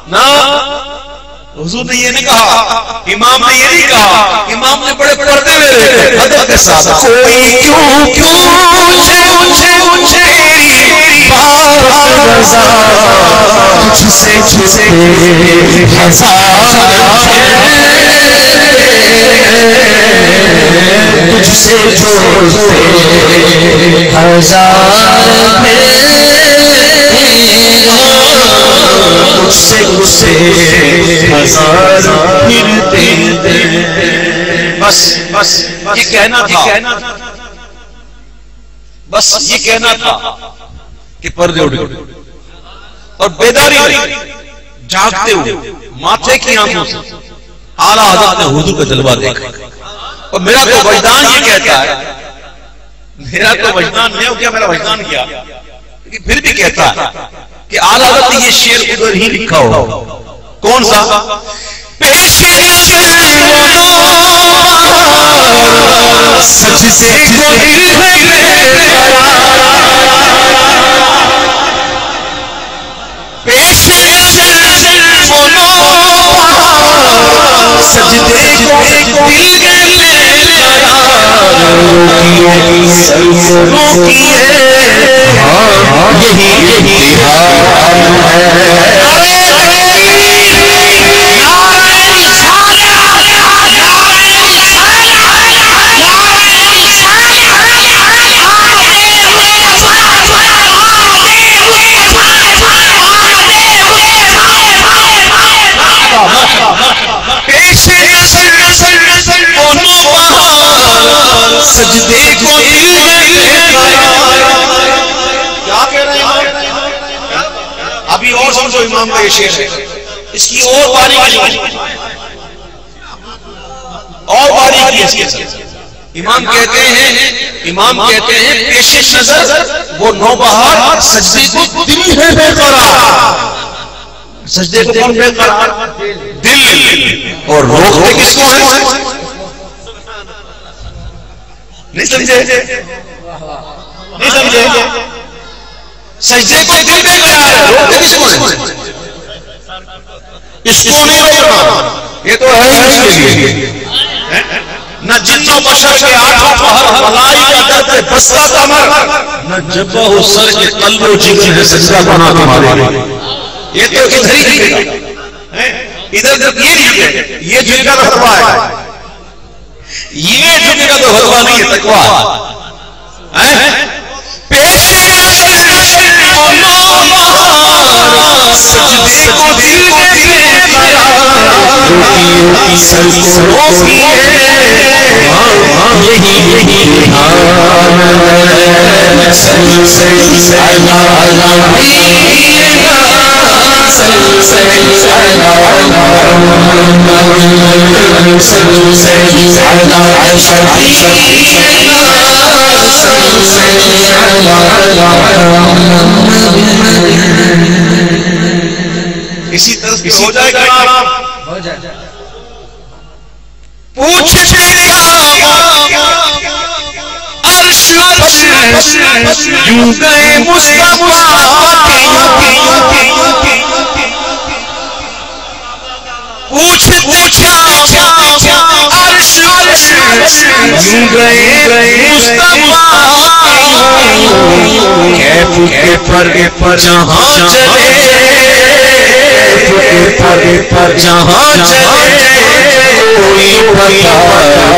نا. حضور نے یہ نہیں کہا، امام نے یہ نہیں کہا. امام نے بڑے پردے میں ادب کے ساتھ کوئی کیوں پوچھے تیری بات رضا، تجھ سے چھپے ہزار تجھ سے چھوٹے ہزار مجھ سے گسے ہزار پھرتے. بس یہ کہنا تھا، بس یہ کہنا تھا کہ پردے اٹھ گئے اور بیداری ہوئی. جاگتے ہوئے ماتھے کی آنکھوں سے اعلیٰ حضرت نے حضور کا جلوہ دیکھا. اور میرا تو وجدان یہ کہتا ہے، میرا تو وجدان نہیں ہو گیا، میرا وجدان کیا لیکن پھر بھی کہتا ہے کہ اعلیٰ حضرت نے یہ شعر ادھر ہی لکھا ہو. کون سا؟ پیش نظر سجدے کو دل میں پیش نظر سجدے کو دل روکیے یہی سجدے کو دل کیا کہہ رہے ہیں؟ ابھی اور سمجھو امام کا یہ شعر ہے، اس کی اور باریکی ہے اس کے ساتھ. امام کہتے ہیں پیش نظر وہ نوبہار سجدے کو دل ہے بے قرار. سجدے کو کون بے قرار؟ دل. اور روکتے کس کو ہے؟ نہیں سمجھے؟ سجدے کو دل بے قرار ہے، روکتے کس کو ہے؟ اس کو نہیں روکنا، یہ تو ہے ہی اس کے لیے. نہ جن و بشر کے آٹھوں پہر ملائکہ در بستہ کمر، نہ جبہ و سر کے قلب و جگر ہے سجدہ بنا تمہارے. یہ تو ادھر ہی جھکے گا، ادھر یہ جھکے، یہ جھکے گا تو حلوہ ہے، یہ جھکے گا تو حلوہ نہیں ہے، تقویٰ ہے. پیش سجدے کو دل بے قرار سر کو روکیے یہی اسی طرح ہو جائے گا. پوچھتے یوں گئے مصطفیٰ پوچھتے یوں گئے مصطفیٰ پر جہاں چلے پر جہاں چلے کوئی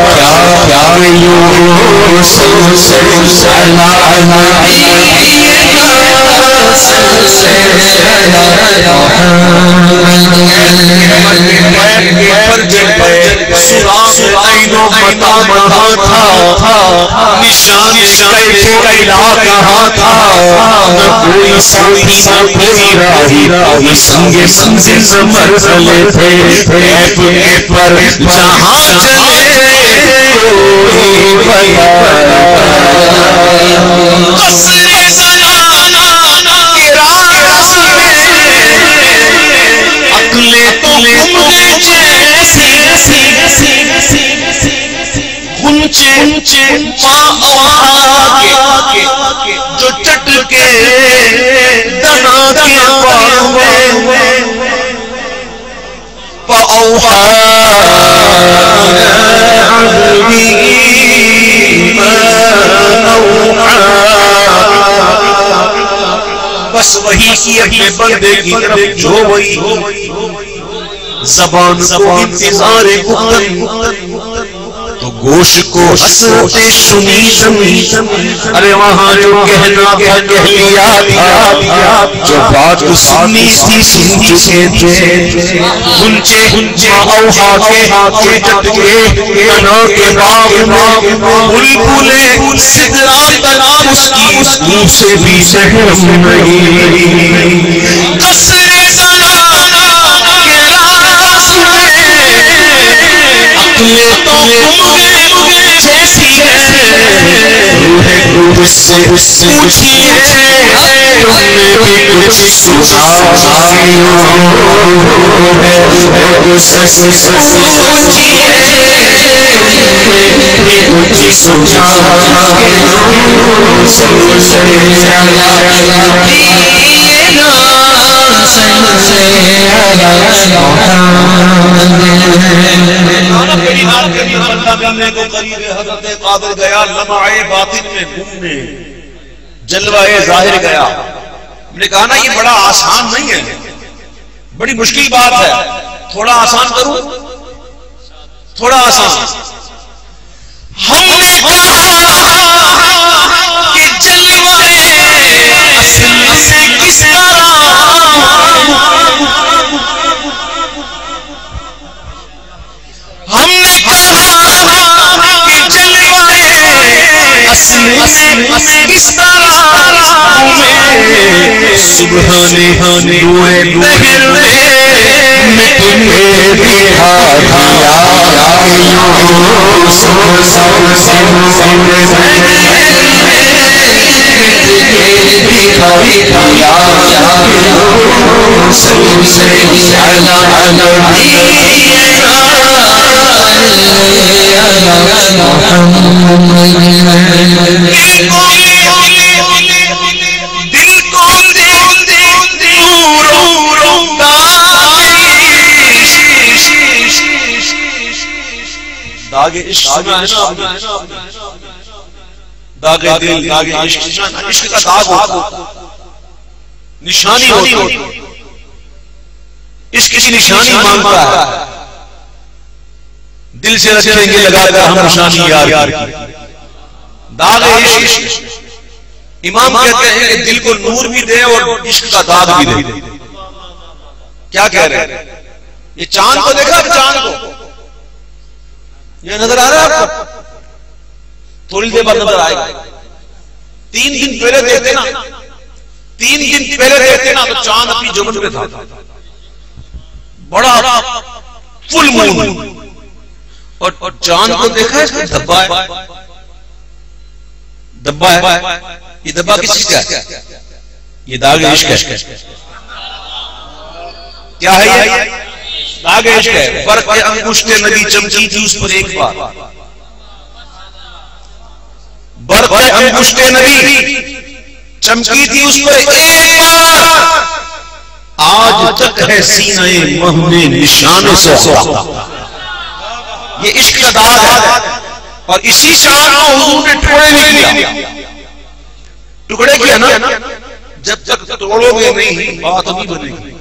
پتا کیا یوسف متا کہاں تھا، نشان کیف کلا کہاں تھا، نہ کوئی ساتھی نہ کوئی راہی، کوئی سنگ منزل نہ مرحلے تھے، ایپ پر جہاں چلے کوئی بلا قصر زنانہ کے راز میں عقلیں تو گم گئے جیسے غنچے ماں اوہا کے جو چٹ کے دنا کے فأوحى عبدي ما أوحى، بس وہی کی اپنے بندے کی طرف جو وہی زبان کو انتظار گفتن تو گوش کو حسرت سنی، ارے وہاں جو کہنا کہہ لیا تھا، جو بات سننی تھی سن چکے تھے، گنچے اوہا کے چٹ کے انا کے باغ میں بلبلیں سدرا تک اس کی منہ سے بھی محرم نہیں، قصر زنانہ کے راز میں عقلیں تو گم گئے جیسی روح سے پوچھئے تم نے بھی کچھ سنا، پوچھئے کچھ سنا، کو قریب حضرت قادر گیا، لمعے باطن میں گھومنے جلوہ ظاہر گیا. ہم نے کہا نا یہ بڑا آسان نہیں ہے، بڑی مشکل بات ہے. تھوڑا آسان کروں، تھوڑا آسان. ہم نے کہا کہ جلوہ اصل سے کس طرح، ہم نے کہا کہ جلوہ اصل سے کس طرح سبحان روئے دہر میں تمہیں دکھا داغ عشق داغ دل، داغ عشق، عشق کا داغ ہوتا، نشانی ہوتی، عشق کی نشانی مانگتا ہے. دل سے رکھیں گے لگا کر ہم نشانی یار کی. داغ عشق، امام کہتے ہیں کہ دل کو نور بھی دے اور عشق کا داغ بھی دے. کیا کہہ رہے ہیں؟ یہ چاند کو دیکھا، چاند کو یہ نظر آ رہا ہے آپ کو؟ تھوڑی دیر بعد نظر آئے گا. 3 دن پہلے دیکھتے نا، 3 دن پہلے دیکھتے نا تو چاند اپنی جگہ پہ تھا، بڑا فل مون. اور چاند کو دیکھا ہے، اس کا دھبا ہے، دھبا ہے. یہ دھبا کس چیز کا ہے؟ یہ داغ عشق ہے. کیا ہے یہ؟ داغ عشق ہے. برق انگشت نبی چمکی تھی اس پر ایک بار، برق انگشت نبی چمکی تھی اس پر ایک بار، آج تک ہے سینہ مہ میں نشان سوہرا. یہ عشق کا داغ ہے. اور اسی شان کو حضور نے ٹکڑے نہیں کیا. ٹکڑے کیا نا، جب تک توڑو گے نہیں بات نہیں بنے گی.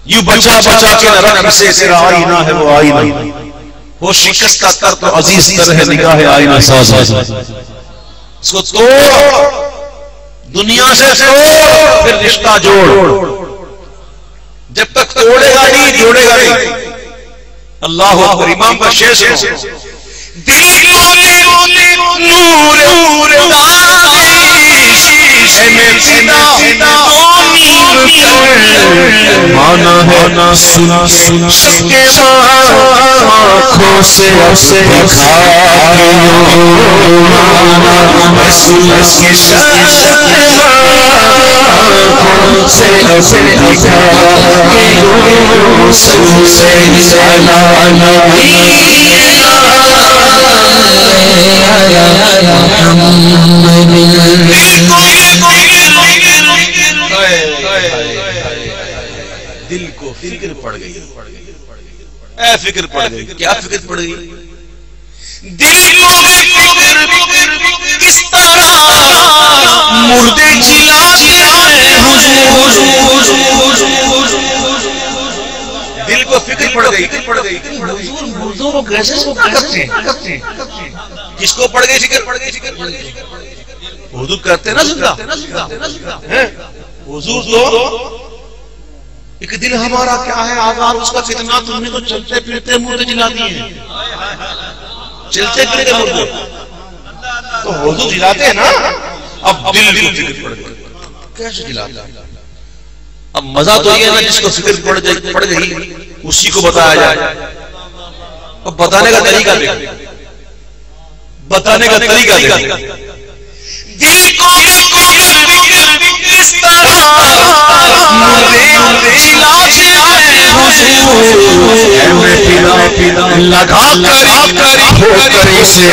یوں بچا بچا کے رنگ سے تیرا آئینہ ہے وہ آئینہ، وہ شکستہ تر تو عزیز تر ہے نگاہ آئینہ ساز. اس کو توڑ، دنیا سے توڑ، پھر رشتہ جوڑ. جب تک توڑے گا نہیں جوڑے گا نہیں. اللہ اکبر. امام کا شعر سنو. دل کو نور داعش میں پیدا مانا ہے سنا سب کے آنکھوں سے دکھا رسول کے شان آنکھوں سے دکھا رسول سے سلام دل کو فکر پڑ گئی. اے فکر پڑ گئی. کیا فکر پڑ گئی؟ دل کو فکر کس طرح مردے جلاتے ہیں دل کو فکر پڑ گئی. مردوں کو کیسے کرتے ہیں؟ کس کو پڑ گئی فکر؟ حضور کرتے نا زندہ. حضور تو ایک دل ہمارا کیا ہے آزاد اس کا فتنہ تم نے تو چلتے پھرتے مردے جلا دیے ہیں. چلتے پھرتے مردے تو حضور جلاتے ہیں نا. اب دل کو فکر پڑ گئی کیسے جلاتے ہیں؟ اب مزہ تو یہ ہے نا جس کو فکر پڑ گئی اسی کو بتایا جائے. اب بتانے کا طریقہ دیکھیں. بتانے کا طریقہ دیکھیں. دل کو کس طرح مردے جلاتے ہیں لگا کر ہو کر اسے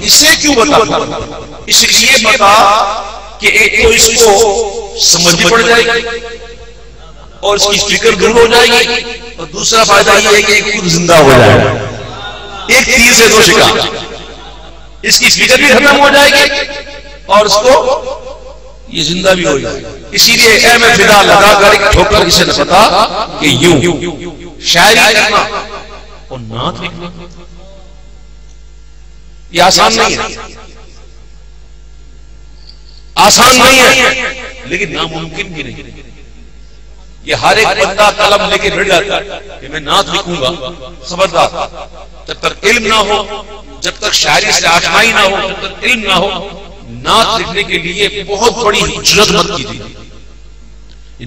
اسے کیوں بتا؟ اس لیے بتا کہ ایک تو اس کو سمجھ پڑ جائے گی اور اس کی فکر دور ہو جائے گی، اور دوسرا فائدہ یہ ہے کہ خود زندہ ہو جائے گا. ایک تیر سے دو شکار. اس کی فکر بھی ختم ہو جائے گی اور اس کو یہ زندہ بھی ہو جائے گا. اسی لیے اے میں فدا لگا کر ایک ٹھوکر کسی نے پتا کہ یوں شاعری کرنا اور نعت لکھنا یہ آسان نہیں ہے. آسان نہیں ہے لیکن ناممکن بھی نہیں. یہ ہر ایک بندہ قلم لے کے بیٹھ جاتا ہے کہ میں نعت لکھوں گا. خبردار جب تک علم نہ ہو، جب تک شاعری سے آشنائی نہ ہو، جب تک علم نہ ہو، نعت لکھنے کے لیے بہت بڑی جرات مت کیجیے.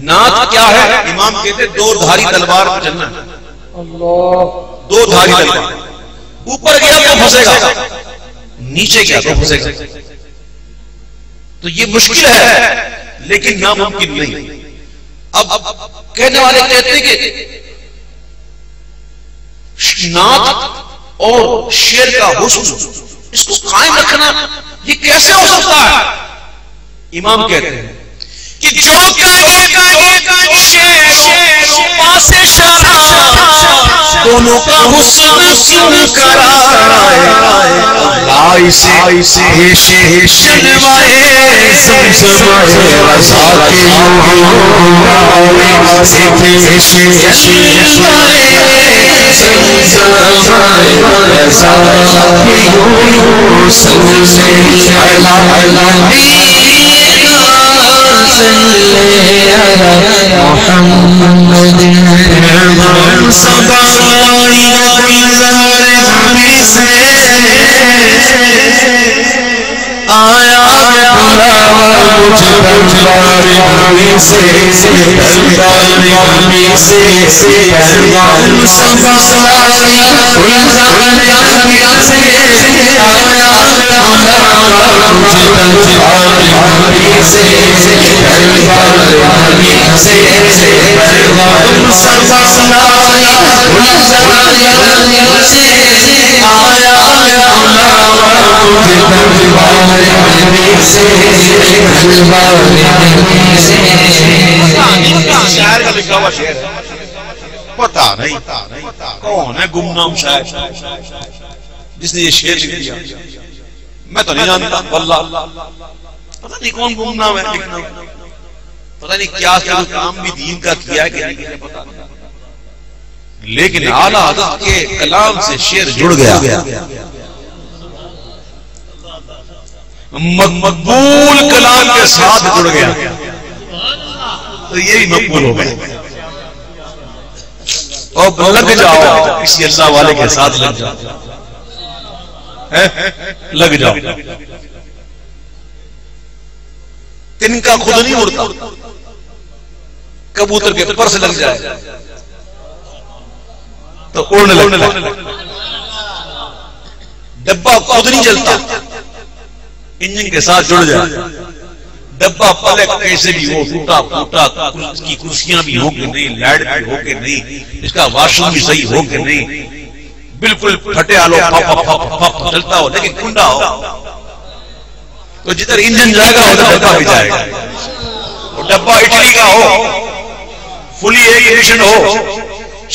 نعت کیا ہے؟ امام کہتے دو دھاری تلوار پر چلنا ہے. دو دھاری تلوار. اوپر گیا تو پھنسے گا، نیچے گیا تو پھنسے گا. تو یہ مشکل ہے لیکن ناممکن نہیں. اب کہنے والے کہتے ہیں کہ نعت اور شعر کا حسن اس کو قائم رکھنا یہ کیسے ہو سکتا ہے؟ امام کہتے ہیں کہ جو کہے شعر و پاس شاہ دونوں کا حسن کرائے لائی سے شنوائے سمسمائے رضا کے شنوائے سمسمائے رضا کے سمسمائے محمد آیا شاعر کا لکھا ہوا شعر پتا نہیں کون ہے گمنام شاعر جس نے یہ شعر لکھ دیا. میں تو نہیں جانتا واللہ. پتا نہیں کون گمنام ہے، پتا نہیں کیا کام بھی دین کا کیا ہے کہ نہیں پتا. لیکن اعلیٰ حضرت کے کلام سے شعر جڑ گیا، مقبول کلام کے ساتھ جڑ گیا تو یہی مقبول ہو گیا۔ اور لگ جاؤ کسی اللہ والے کے ساتھ، لگ جاؤ، لگ جاؤ، تنکا خود نہیں اڑتا، کبوتر کے پر سے لگ جائے تو اڑنے لگتا، ڈبہ خود نہیں جلتا، انجن کے ساتھ جڑ جائے، ڈبہ پلک کیسے بھی ہو، ٹوٹا پھوٹا، اس کی کرسیاں بھی ہو کہ نہیں، لائٹ بھی ہو کہ نہیں، اس کا واش روم بھی صحیح ہو کہ نہیں، بالکل پھٹے آلو چلتا ہو لیکن کنڈا ہو، تو جدھر انجن جائے گا ادھر ڈبہ بھی جائے گا۔ وہ ڈبہ اٹلی کا ہو، فلی ایئر کنڈیشن ہو،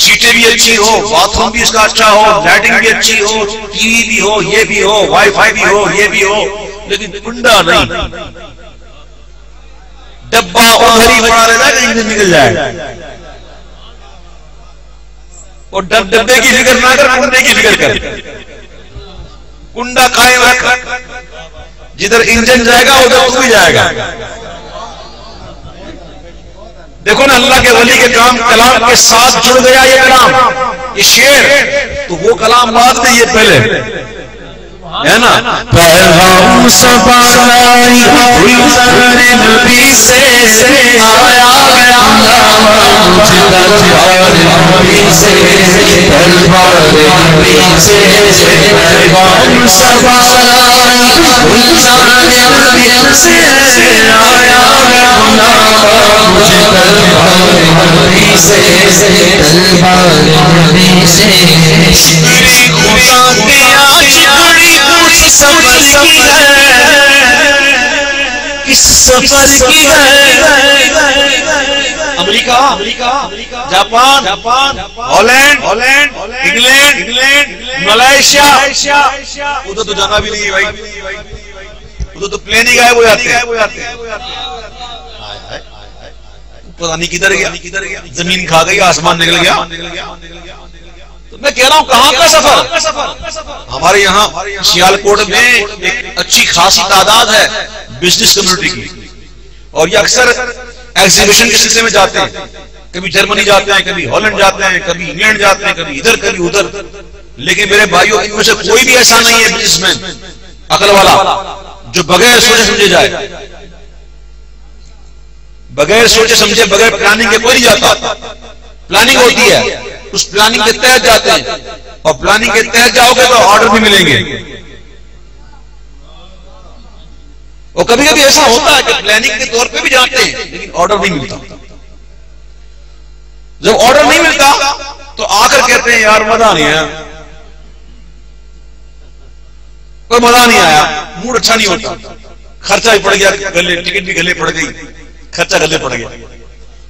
سیٹیں بھی اچھی ہو، باتھ روم بھی اس کا اچھا ہو، لائٹنگ بھی اچھی ہو، ٹی وی بھی ہو، یہ بھی ہو، وائی فائی بھی ہو، یہ بھی ہو، لیکن کنڈا نہیں، ڈبہ ادھر ہی بنا رہتا ہے، انجن نکل جائے۔ اور ڈبے کی فکر نہ کر، کنڈے کی فکر کر، کنڈا قائم رکھ، جدھر انجن جائے گا ادھر تو بھی جائے گا۔ دیکھو نا اللہ کے ولی کے کلام کے ساتھ جڑ گیا یہ کلام، یہ شعر، تو وہ کلام بعد میں یہ پہلے ہے نا۔ پیغام سبائی گلزار نبی سے آیا گیا، مجھ دربار نبی سے، دربار نبی سے، پیغام سبائی گلزار نبی سے آیا گیا، مجھ دربار نبی سے، دربار نبی سے، میری خدا کے آج بڑی سفر کی ہے، کس سفر کی ہے، امریکہ، جاپان، ہالینڈ، انگلینڈ، ملائیشیا، ادھر تو جانا بھی نہیں ہے بھائی، ادھر تو پلین ہی غائب ہو جاتے ہیں، پتہ نہیں کدھر گیا، زمین کھا گئی، آسمان نکل گیا۔ میں کہہ رہا ہوں کہاں کا سفر؟ ہمارے یہاں سیالکوٹ میں ایک اچھی خاصی تعداد ہے بزنس کمیونٹی کی، اور یہ اکثر ایگزیبیشن کے سلسلے میں جاتے ہیں، کبھی جرمنی جاتے ہیں، کبھی ہالینڈ جاتے ہیں، کبھی انگلینڈ جاتے ہیں، کبھی ادھر کبھی ادھر، لیکن میرے بھائیوں ان میں سے کوئی بھی ایسا نہیں ہے بزنس مین عقل والا جو بغیر سوچے سمجھے جائے، بغیر سوچے سمجھے، بغیر پلاننگ کے کوئی نہیں جاتا۔ پلاننگ ہوتی ہے، اس پلاننگ کے تحت جاتے ہیں، اور پلاننگ کے تحت جاؤ گے تو آرڈر بھی ملیں گے۔ اور کبھی کبھی ایسا ہوتا ہے کہ پلاننگ کے طور پہ بھی جاتے ہیں لیکن آرڈر نہیں ملتا۔ جب آرڈر نہیں ملتا تو آ کر کہتے ہیں یار مزہ نہیں آیا، کوئی مزہ نہیں آیا، موڈ اچھا نہیں ہوتا، خرچہ بھی پڑ گیا گلے، ٹکٹ بھی گلے پڑ گئی، خرچہ گلے پڑ گیا۔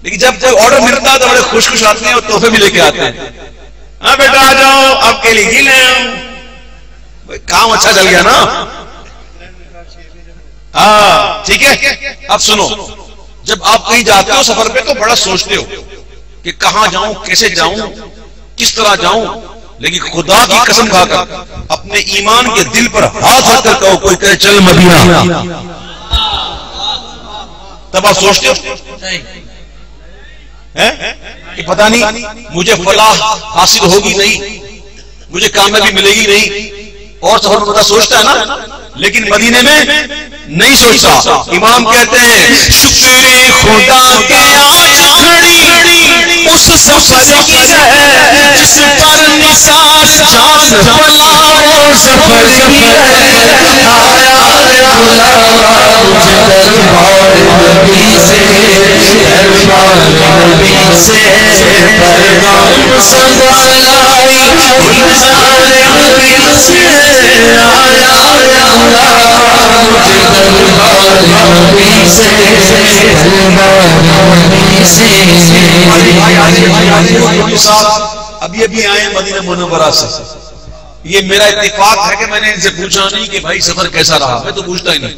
لیکن جب کوئی آرڈر ملتا ہے تو بڑے خوش خوش آتے ہیں اور تحفے بھی لے کے آتے ہیں، ہاں بیٹا آ جاؤ آپ کے لیے لے آؤ، کام اچھا چل گیا نا۔ ہاں ٹھیک ہے، اب سنو، جب آپ کہیں جاتے ہو سفر پہ تو بڑا سوچتے ہو کہ کہاں جاؤں، کیسے جاؤں، کس طرح جاؤں، لیکن خدا کی قسم کھا کر اپنے ایمان کے دل پر ہاتھ رکھ کر کہو، کوئی کہے چل مدینہ، تب آپ سوچتے ہو کہ پتہ نہیں مجھے فلاح حاصل ہوگی نہیں، مجھے کامیابی ملے گی نہیں، اور سفر میں بتا سوچتا ہے نا، لیکن مدینے میں نہیں سوچتا۔ امام کہتے ہیں شکر خدا کے آج گھڑی اس سفر کی ہے، جس پر نثار جان پلا وہ سفر کی ہے، آیا بلاوا مجھے دربار نبی سے، دربار نبی سے، پیغام سنبھالائی گلزار نبی سے، آیا بلاوا مجھے دربار نبی سے، دربار نبی سے۔ ابھی ابھی آئے مدینہ منورہ سے، یہ میرا اتفاق ہے کہ میں نے ان سے پوچھا نہیں کہ بھائی سفر کیسا رہا، میں تو پوچھتا ہی نہیں،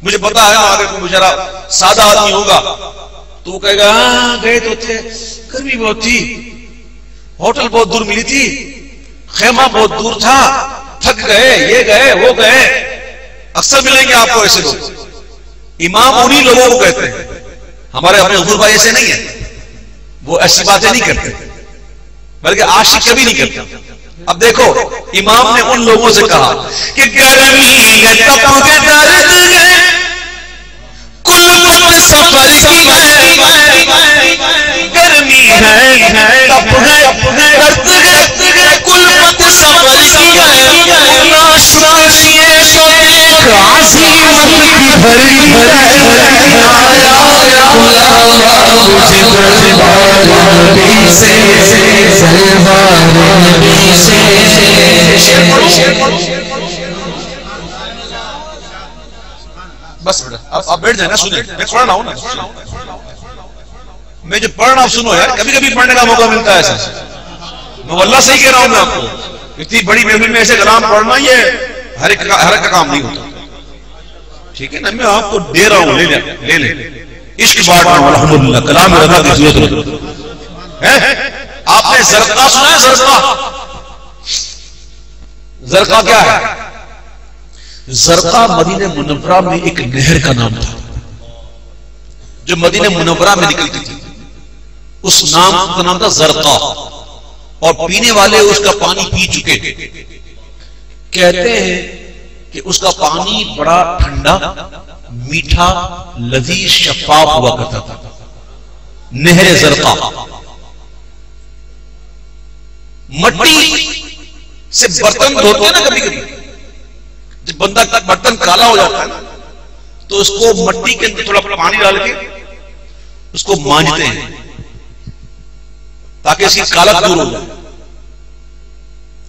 مجھے پتا ہے آگے کوئی بیچارہ سادہ آدمی ہوگا تو وہ کہے گا ہاں گئے تو تھے، گرمی بہت تھی، ہوٹل بہت دور ملی تھی، خیمہ بہت دور تھا، تھک گئے، یہ گئے وہ گئے. اکثر ملیں گے آپ کو ایسے لوگ. امام انہی لوگوں کو کہتے ہیں. ہمارے اپنے حضور بھائی ایسے نہیں ہیں، وہ ایسی باتیں نہیں کرتے، بلکہ عاشق کبھی نہیں کرتے. اب دیکھو امام نے ان لوگوں سے کہا کہ گرمی ہے تپ کے درد ہے، کلفت سفر کی ہے، گرمی ہے تپ ہے درد ہے، کلفت سفر کی ہے، ناشکریے تو دیکھ عظیمت کی بھری ہے، آیا مجھے دربار نبی سے، دربار نبی سے. بس اب بیٹھ جائیں نا، سنیں، میں پڑھ رہا ہوں نا، میں جو پڑھ رہا ہوں سنو یار. کبھی کبھی پڑھنے کا موقع ملتا ہے ایسا. میں واللہ صحیح کہہ رہا ہوں میں آپ کو. اتنی بڑی محفل میں ایسے کلام پڑھنا یہ ہر ایک کا کام نہیں ہوتا. ٹھیک ہے نا، میں آپ کو دے رہا ہوں، لے لیں عشق بانٹ رہا ہوں. الحمدللہ کلام رضا کی ضرورت ہے. آپ نے زرقہ سنا ہے؟ زرقہ کیا ہے؟ زرقہ مدینہ منورہ میں ایک نہر کا نام تھا جو مدینہ منورہ میں نکلتی تھی. اس نام کا نام تھا زرقہ، اور پینے والے اس کا پانی پی چکے. کہتے ہیں کہ اس کا پانی بڑا ٹھنڈا، میٹھا، لذیذ، شفاف ہوا کرتا تھا. نہر زرقہ. مٹی سے برتن دھوتے ہیں نا کبھی کبھی، جب بندہ برتن کالا ہو جاتا ہے نا تو اس کو مٹی کے اندر تھوڑا پانی ڈال کے اس کو مانجتے ہیں تاکہ اس کی کالت دور ہو جائے.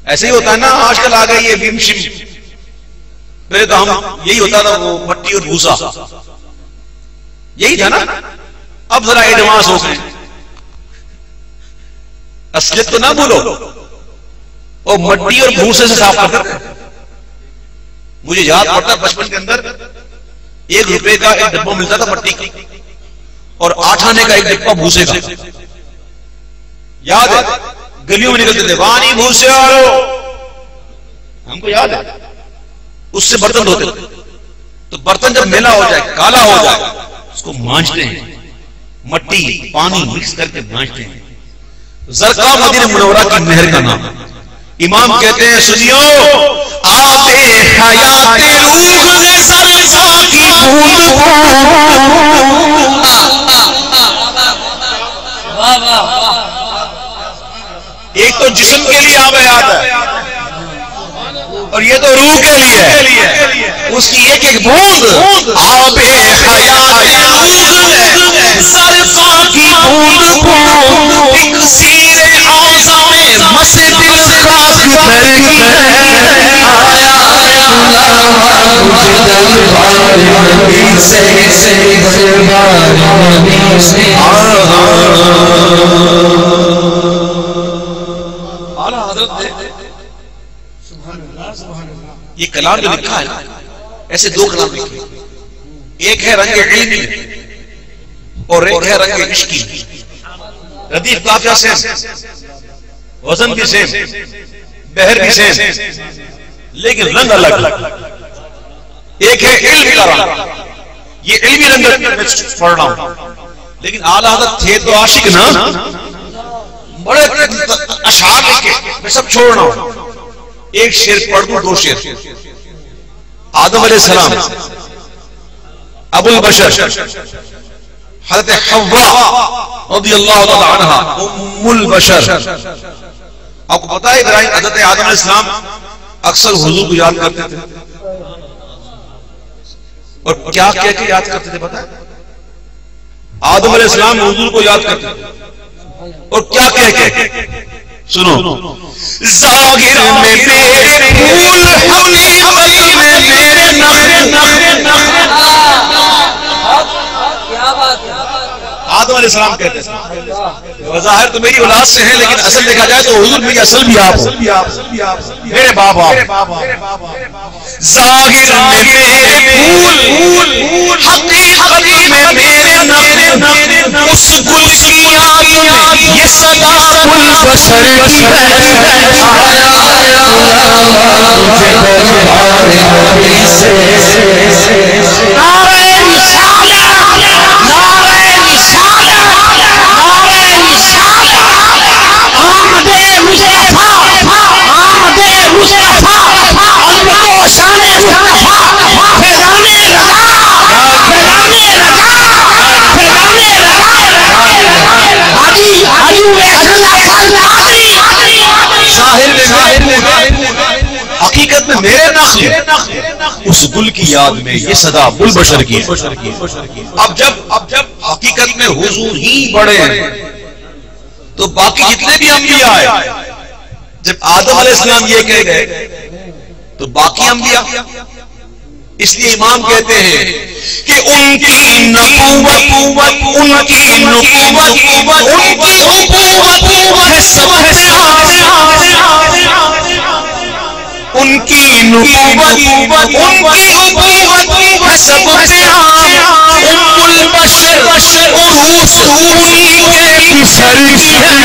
ایسے ہی ہوتا ہے نا، آج کل آ گئی یہ بیم شم. پہلے تو ہم یہی ہوتا تھا، وہ مٹی اور بھوسا یہی تھا نا. اب ذرا ایڈوانس ہو گئے. اصلیت تو نہ بھولو، اور مٹی اور بھوسے سے صاف کرتے تھے. مجھے یاد پڑتا بچپن کے اندر 1 روپے کا ایک ڈبہ ملتا تھا مٹی کا، اور 8 آنے کا ایک ڈبہ بھوسے کا. یاد ہے گلیوں میں نکلتے تھے، وانی بھوسے والو، ہم کو یاد ہے. اس سے برتن دھوتے تھے. تو برتن جب میلا ہو جائے، کالا ہو جائے، اس کو مانجتے ہیں، مٹی پانی مکس کر کے مانجتے ہیں. زرقہ مدینہ منورہ کی نہر کا نام. امام کہتے ہیں سنیو، آب حیات روح نے زرقہ کی بوند ایک تو جسم کے لیے آب حیات ہے، اور یہ تو روح کے لیے ہے. اس کی ایک ایک بوند آب حیات زرقہ کی بوند اکسیر اعظم مس دل خاک در کی ہے. آیا مجھے دربار نبی سے، دربار نبی سے. اعلیٰ حضرت نے یہ کلام جو لکھا ہے نا، ایسے 2 کلام لکھے. ایک ہے رنگ علمی اور ایک ہے رنگ عشقی. ردیف قافیہ سیم، وزن بھی سیم، بحر بھی سیم، لیکن رنگ الگ. ایک ہے علم کا رنگ، یہ علمی رنگ میں پڑھ رہا ہوں. لیکن اعلیٰ حضرت تھے تو عاشق نا، بڑے اشعار لکھے. میں سب چھوڑ رہا ہوں، ایک شعر پڑھ دوں، 2 شعر. آدم علیہ السلام، ابو البشر حضرت حوا رضی اللہ تعالی عنہ ام البشر. آپ کو پتا ہے ابراہیم حضرت آدم علیہ السلام اکثر حضور کو یاد کرتے تھے، اور کیا کہہ کے یاد کرتے تھے پتا ہے؟ آدم علیہ السلام حضور کو یاد کرتے تھے، اور کیا کہہ کے؟ سنو، ظاہر میں میرے پھول، حقیقت میں میرے نخرے. آدم علیہ السلام کہتے ہیں ظاہر تو میری اولاد سے ہیں لیکن اصل دیکھا جائے تو حضور میری اصل بھی آپ میرے باپ آپ ظاہر میں میرے پھول حقیقت میں میرے نخل اس گل کی یاد میں یہ صدا گل بشر کی ہے حقیقت میں میرے نخل اس گل کی یاد میں یہ صدا گل بشر کی ہے. اب جب حقیقت میں حضور ہی بڑے ہیں تو باقی جتنے بھی انبیاء آئے جب آدم علیہ السلام یہ کہہ گئے تو باقی انبیاء اس لیے امام کہتے ہیں کہ ان کی نبوت ان کی ابوت ہے سب سے ان کی نبوت ہے سب سے ام البشر عروس انہی کے بشر کی ہے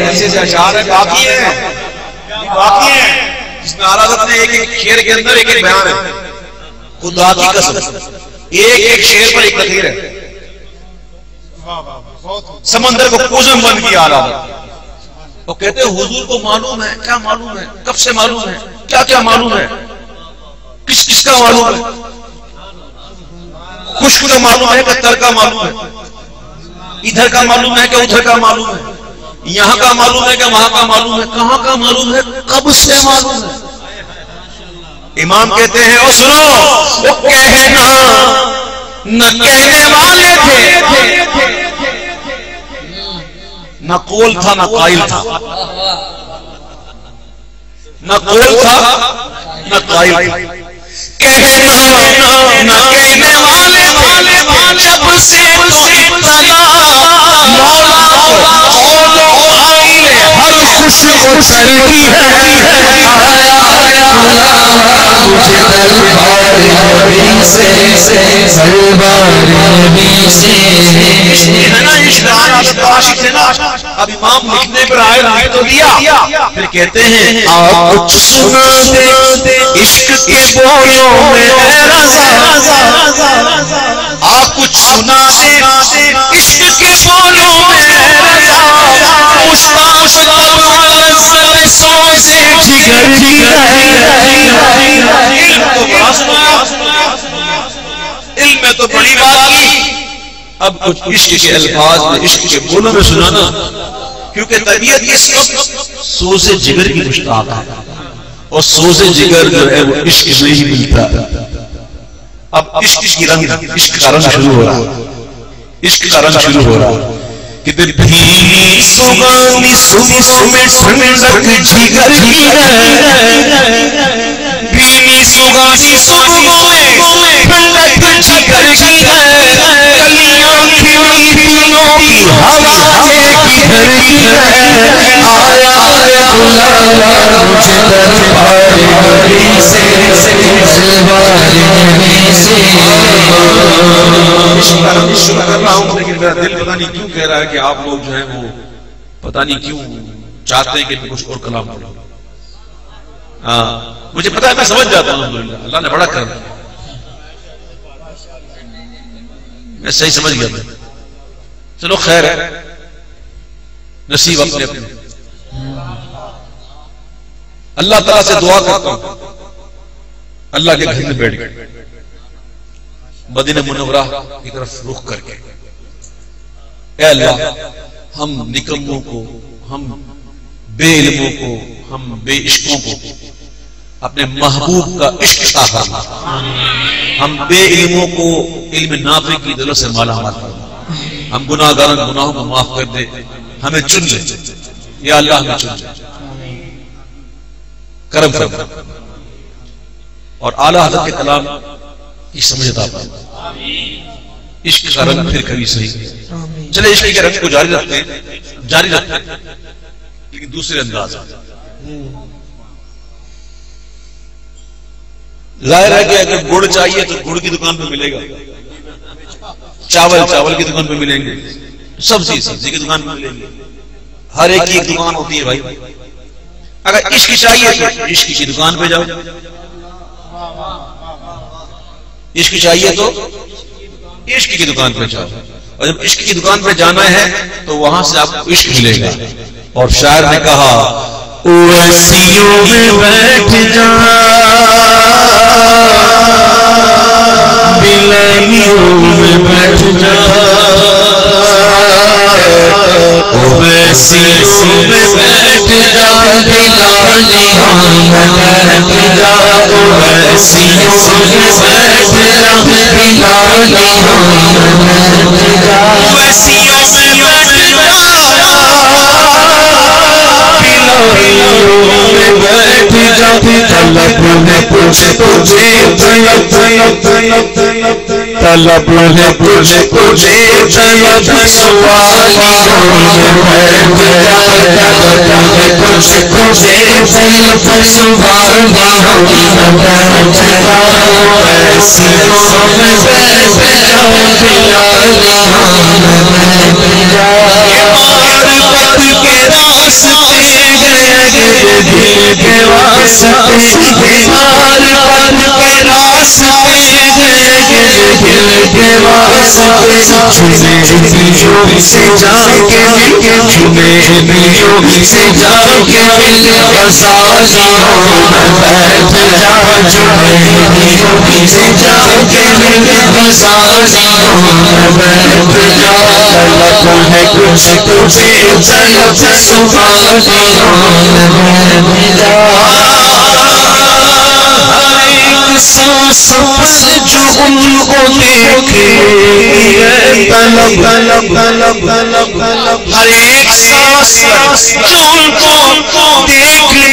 ایسے اشعار ہے باقی ہیں جس میں اعلیٰ حضرت نے ایک شعر کے اندر ایک بیان ہے خدا کی قسم ایک شعر پر ایک تقریر ہے سمندر کو کوزم بند کیا اعلیٰ حضرت وہ کہتے ہیں حضور کو معلوم ہے کیا معلوم ہے کب سے معلوم ہے کیا کیا معلوم ہے کس کا معلوم ہے خشک کا معلوم ہے کہ تر کا معلوم ہے ادھر کا معلوم ہے کہ ادھر کا معلوم ہے یہاں کا معلوم ہے کہ وہاں کا معلوم ہے کہاں کا معلوم ہے کب سے معلوم ہے امام کہتے ہیں او سنو وہ کہنا نہ کہنے والے تھے نہ قول تھا نہ قائل تھا نہ قول تھا نہ قائل تھا کہنا نہ کہنے والے جب سے تو ابتلا مولا قول و قائل ہر خوش و ترکی ہے اب امام لکھنے پر آئے تو دیا پھر کہتے ہیں آپ کچھ سنا دے عشق کے بولوں میں آپ کچھ سنا دے عشق کے بولوں میں جگر کی علم میں تو بڑی بات کی اب کچھ عشق کے الفاظ میں عشق کے بولوں میں سنانا کیونکہ طبیعت اس وقت سوز جگر کی مشتاق ہے اور سوز جگر جو ہے وہ عشق میں ہی ملتا ہے اب عشق کا رنگ شروع ہو رہا عشق کا رنگ شروع ہو رہا کہ بھیلی سگانی صبح میں ٹھنڈک جگر کی ہے بھیلی سگانی صبح میں ٹھنڈک جگر کی ہے کلیاں کھلی پھولوں کی ہوا ایک گھر کی ہے آیا بلایا مجھے دربار نبی سے دربار نبی سے شروع کر رہا ہوں لیکن میرا دل پتہ نہیں کیوں کہہ رہا ہے کہ آپ لوگ جو ہیں وہ پتہ نہیں کیوں چاہتے ہیں کہ میں کچھ اور کلام پڑھوں مجھے پتہ ہے میں سمجھ جاتا ہوں الحمدللہ اللہ نے بڑا کرم میں صحیح سمجھ گیا میں چلو خیر ہے نصیب اپنے اپنے اللہ تعالیٰ سے دعا کرتا ہوں اللہ کے گھر میں بیٹھ گئے مدینہ منورہ کی طرف رخ کر کے اے اللہ ہم نکموں کو ہم بے علموں کو ہم بے عشقوں کو اپنے محبوب کا عشق عطا فرما ہم بے علموں کو علم نافع کی دولت سے مالا مال فرما ہم گناہگاروں گناہوں کو معاف کر دے ہمیں چن لے یا اللہ ہمیں چن لے کرم فرما اور اعلیٰ حضرت کے کلام کی سمجھ عطا فرما. عشق کا رنگ پھر کبھی صحیح. چلے عشق کے رنگ کو جاری رکھتے ہیں لیکن دوسرے انداز. ظاہر ہے کہ اگر گڑ چاہیے تو گڑ کی دکان پہ ملے گا, چاول کی دکان پہ ملیں گے, سبزی کی دکان پہ ملیں گے. ہر ایک کی ایک دکان ہوتی ہے بھائی. اگر عشق چاہیے تو عشق کی دکان پہ جاؤ, عشق چاہیے تو عشق کی دکان پہ جاؤ, اور جب عشق کی دکان پہ جانا ہے تو وہاں سے آپ کو عشق ملے گا. اور شاعر نے کہا وسیوں میں بیٹھ جا بلائیوں میں بیٹھ جا, وسیوں میں بیٹھ جا بلائیوں میں بیٹھ جا, وسیوں میں بیٹھ جا بلائیوں میں بیٹھ جا, وسیوں میں بیٹھ جا طلب ہے کچھ تجھے, طلب ہے کچھ تجھے, طلب سوالیوں میں بیٹھ جا, طلب ہے کچھ تجھے, طلب سوالیوں میں بیٹھ جا, وسیوں میں بیٹھ جا بلائیوں میں بیٹھ جا. معرفت کے راستے دل کے واسطے, معرفت کے راستے دل کے واسطے, چنے نیوں سے جا کے مل, چنے نیوں سے جا کے مل, غزالیوں میں بیٹھ جا, چنے نیوں سے جا کے مل, غزالیوں میں بیٹھ جا, طلب ہے کچھ تجھے, طلب سوالیوں میں بیٹھ جا. ہر ایک سانس پر جو ان کو دیکھے طلب, ہر ایک سانس جو ان کو دیکھنے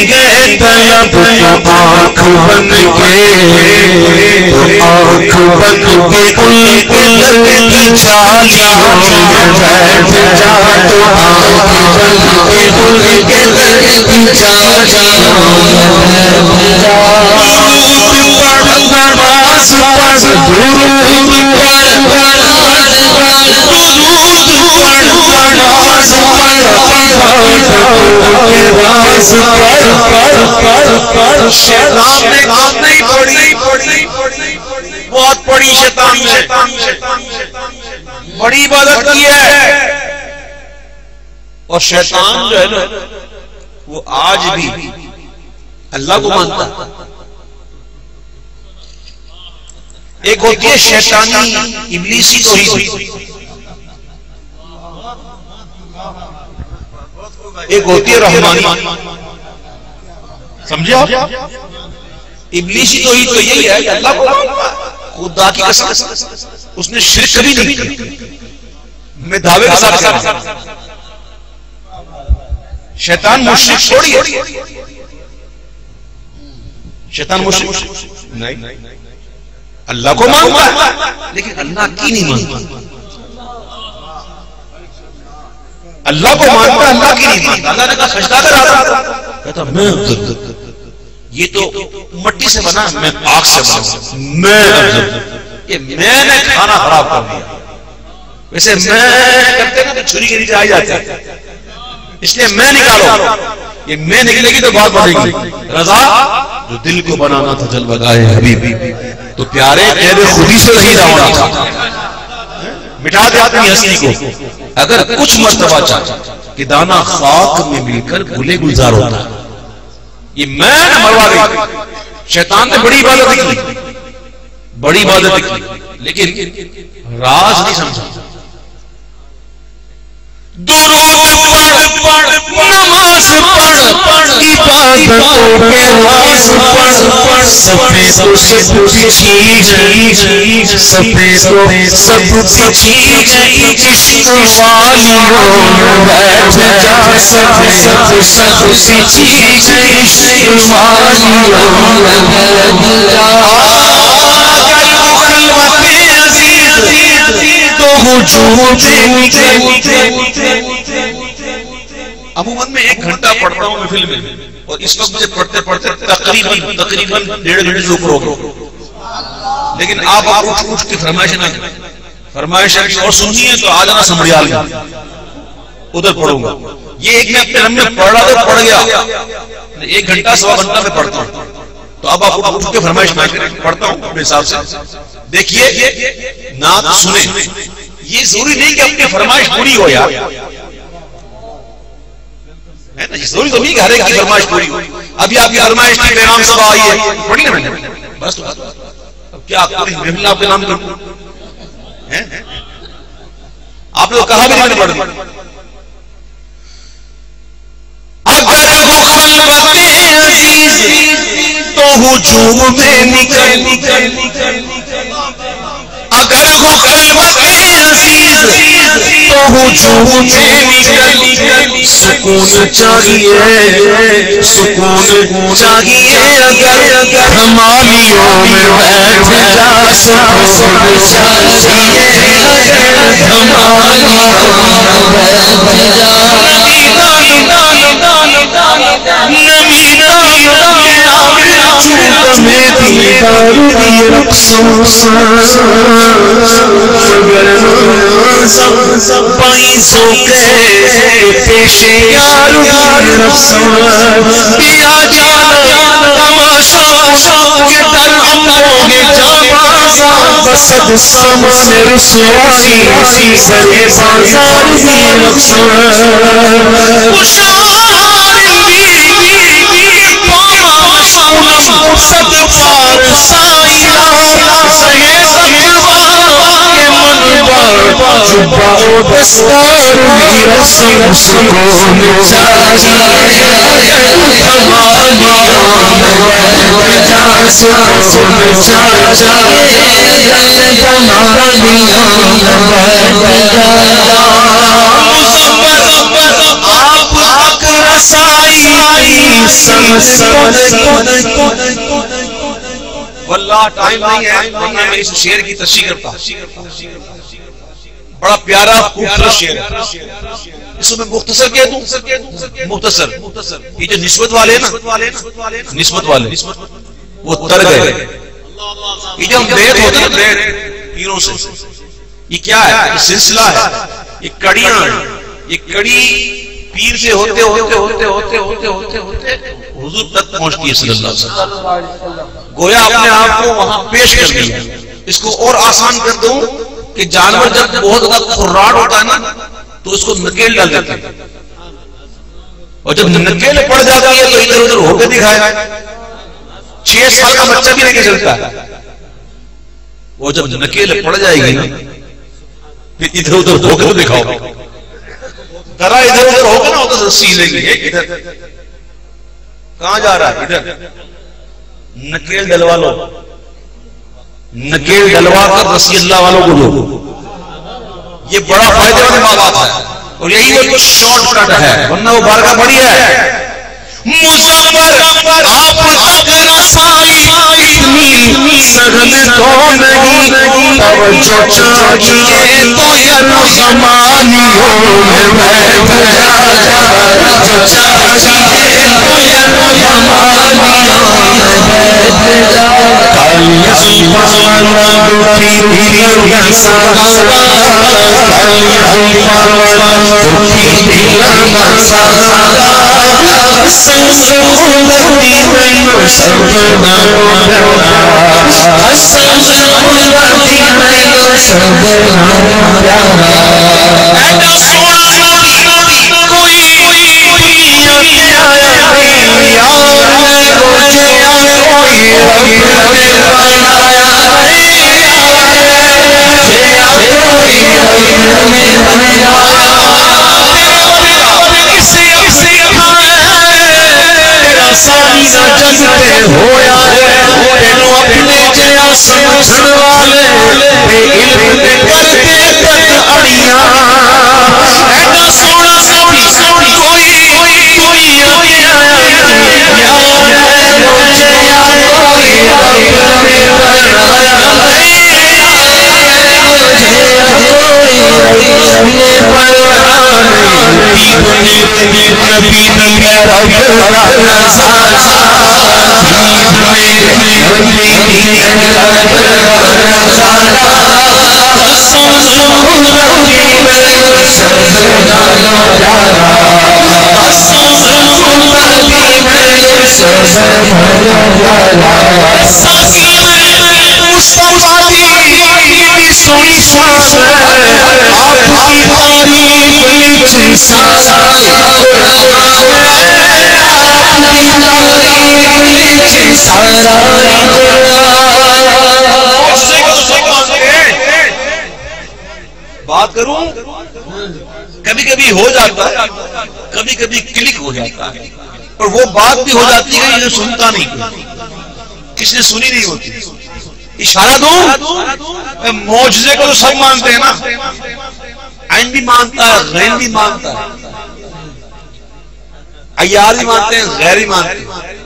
گئے طلب, تو آنکھ بن کے, تو آنکھ بن کے ان کی جالیوں میں بیٹھ جا, تو آنکھ بن کے ان کی جالیوں میں بیٹھ جا. درود پڑھ نماز پڑھ, درود پڑھ نماز پڑھ, درود پڑھ نماز پڑھ, شیطان نے کام نہیں پڑھی, بہت پڑھی شیطان نے, بڑی عبادت کی ہے. اور شیطان جو ہے نا وہ آج بھی اللہ کو مانتا ہے. ایک ہوتی ہے شیطانی ابلیسی توحید, ایک ہوتی ہے رحمانی. سمجھے آپ؟ ابلیسی توحید تو یہی ہے کہ اللہ کو خدا کی قسم اس نے شرک کبھی نہیں کی, میں دعوے کے ساتھ کر رہا ہوں. شیطان مشرک چھوڑیے, شیطان مشرک نہیں, اللہ کو مانتا ہے لیکن اللہ کی نہیں مانتا. اللہ کو مانتا ہے, اللہ کی نہیں مانتا. اللہ نے کہا سجدہ کر رہا تھا, کہتا میں یہ تو مٹی سے بنا, میں آگ سے بنا, میں نے کھانا خراب کر دیا. ویسے میں کرتے نا تو چھری کے نیچے آ جاتے, اس لیے میں نکالو, یہ میں نکلے گی تو بات بڑھے گی. رضا جو دل کو بنانا تھا جل بگائے حبیبی, تو پیارے تیرے خودی سے نہیں رہا تھا, مٹا دے اپنی ہستی کو. اگر کچھ مرتبہ چاہتا کہ دانا خاک میں مل کر گلے گلزار ہوتا ہے, یہ میں نے مروا دی. شیطان نے بڑی عبادت کی, بڑی عبادت کی, لیکن راز نہیں سمجھا. درود پڑھ نماز پڑھ عبادتوں کے راز پڑھ سبھی تو سب چیز سبھی تو سب چیز عشق والیوں بیٹھ جا سبھی تو سب چیز عشق والیوں بیٹھ جا عموماً میں 1 گھنٹہ پڑھتا ہوں محفل میں، اور اس وقت مجھے پڑھتے پڑھتے تقریباً 1.5 گھنٹے سے اوپر ہو گیا. لیکن آپ اٹھ کی فرمائش نہ کریں، فرمائش اور سننی ہے تو آ جانا سمڑیال میں، ادھر پڑھوں گا. یہ ایک میں اپنے ہم میں پڑھ رہا تو پڑھ گیا، 1 گھنٹہ 1.25 گھنٹہ میں پڑھتا ہوں. تو اب آپ اٹھ کے فرمائش نہ کریں، پڑھتا ہوں اپنے حساب سے. دیکھیے نعت سنیں، یہ ضروری نہیں کہ اپنی فرمائش پوری ہو یار، ضروری تو نہیں کہ ہر ایک کی فرمائش پوری ہو. ابھی آپ کی فرمائش کی پیغام سب آئی ہے، پڑھی نا میں نے، بس تو اب کیا پوری محفل آپ کے نام کروں؟ آپ نے تو کہا بھی نہیں پڑھ دی. اگر ہو خلوت عزیز تو ہجوم میں نکل، اگر ہو خلوت عزیز تو ہجوم میں نکل. سکون چاہیے سکون چاہیے اگر ہمالیوں میں بیٹھ جا. سکون چاہیے اگر ہمالیوں میں بیٹھ جا. پیسوں کے پیشے یار کیا جانا تماشا کے در امروں کے جامازہ بسد سامان رسوائی سرے بازار کی صد پار سائیہ سہے تقویٰ کے منبر جبا و دستار بھی رسم. سکون چاہیے ہمالیوں میں جا. سکون چاہیے ہمالیوں میں جا. آپ تک رسائی واللہ ٹائم نہیں ہے ورنہ میں اس شعر کی تشریح کرتا. بڑا پیارا خوبصورت شعر ہے، اس کو میں مختصر کہہ دوں. مختصر یہ جو نسبت والے نا، نسبت والے وہ تر گئے. یہ جو ہم بیت ہوتے ہیں بیت پیروں سے، یہ کیا ہے؟ یہ سلسلہ ہے، یہ کڑیاں ہیں. یہ کڑی پیر سے ہوتے ہوتے ہوتے ہوتے ہوتے ہوتے ہوتے حضور تک پہنچتی ہے صلی اللہ علیہ وسلم. گویا اپنے آپ کو وہاں پیش کر دیا. اس کو اور آسان کر دوں کہ جانور جب بہت زیادہ خراٹ ہوتا ہے نا تو اس کو نکیل ڈال دیتے ہیں، اور جب نکیل پڑ جاتی ہے تو ادھر ادھر ہو کے دکھائے. 6 سال کا بچہ بھی نہیں چلتا ہے، وہ جب نکیل پڑ جائے گی نا پھر ادھر ادھر ہو کے تو دکھاؤ. ذرا ادھر ادھر ہوگا نا ادھر رسی لے گی. ادھر کہاں جا رہا ہے؟ ادھر نکیل ڈلوا لو، نکیل ڈلوا کر رسی اللہ والوں کو دو. یہ بڑا فائدہ مند بات ہے، اور یہی بالکل شارٹ کٹ ہے، ورنہ وہ بارگاہ بڑی ہے. مزمر آپ تک رسائی اتنی سہل تو نہیں. توجہ چاہیے تو یرغمالیوں میں بیٹھ جا. توجہ چاہیے تو یرغمالیوں میں بیٹھ جا. کالیاں پالا دکھی دلیا سارا، کالیاں پالا دکھی دلیا سارا. سمجھن والے بے علم دے کرتے تک اڑیاں ایڈا سونا کوئی بات کروں کبھی کبھی ہو جاتا ہے کبھی کبھی کلک ہو جاتا ہے اور وہ بات بھی ہو جاتی ہے یہ سنتا نہیں کس نے سنی نہیں ہوتی اشارہ دوں معجزے کو تو سب مانتے ہیں نا عین بھی مانتا ہے غین بھی مانتا ہے عیار بھی مانتے ہیں غیر بھی مانتے ہیں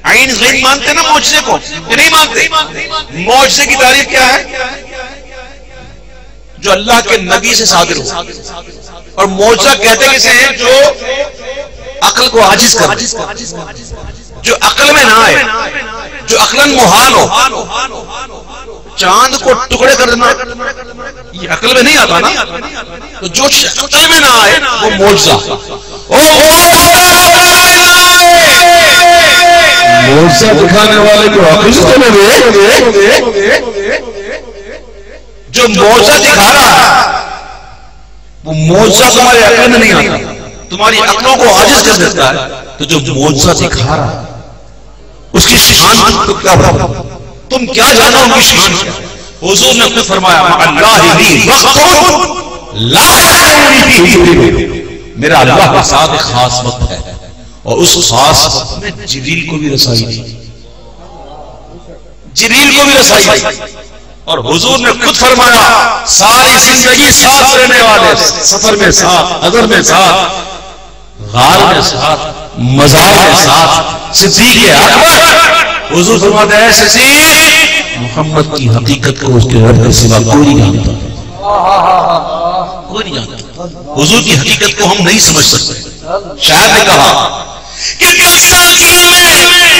عین غین مانتے ہیں نا معجزے کو یہ نہیں مانتے معجزے کی تعریف کیا ہے جو اللہ کے نبی سے صادر ہو اور معجزہ کہتے کسے ہیں جو عقل کو عاجز کر جو عقل میں نہ آئے جو عقلاً محال ہو چاند کو ٹکڑے کر دینا یہ عقل میں نہیں آتا نا تو جو عقل میں نہ آئے وہ معجزہ معجزہ دکھانے والے کو عقل سے جو معجزہ دکھا رہا ہے وہ معجزہ تمہاری عقل میں نہیں آتا تمہاری عقلوں کو عاجز کر دیتا ہے تو جو معجزہ دکھا رہا ہے اس کی شان تو کیا تم کیا جانو ان کی شان کیا حضور نے خود فرمایا اللہ میرا اللہ کے ساتھ ایک خاص وقت ہے اور اس خاص وقت میں جبریل کو بھی رسائی دی جبریل کو بھی رسائی دی اور حضور نے خود فرمایا ساری زندگی ساتھ رہنے والے سفر میں ساتھ اگر میں ساتھ غار میں ساتھ مزار میں ساتھ صدیق اکبر حضور فرماتے ہیں صدیق محمد کی حقیقت کو اس کے رب کے سوا کوئی نہیں جانتا کوئی نہیں جانتا حضور کی حقیقت کو ہم نہیں سمجھ سکتے شاید نے کہا کہ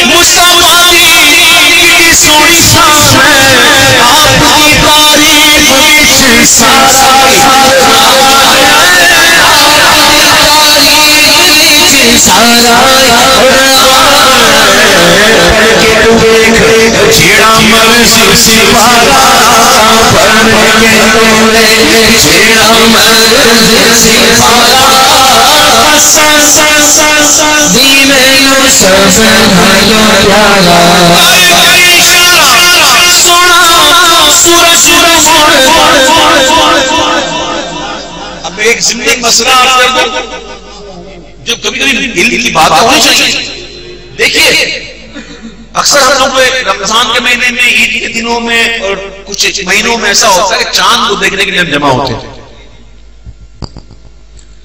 مصطفیٰ کی سوئی شان ہے آپ کی تعریف جیڑا مرضی سوارا جیڑا مرضی سوارا دین یوسف بھائیو پیارا سونا سورج اب ایک زندگی مسئلہ آپ کر دوں جو کبھی کبھی دل کی بات ہونی چاہیے دیکھیے اکثر ہم لوگ رمضان کے مہینے میں عید کے دنوں میں اور کچھ مہینوں میں ایسا ہوتا ہے کہ چاند کو دیکھنے کے لیے ہم جمع ہوتے ہیں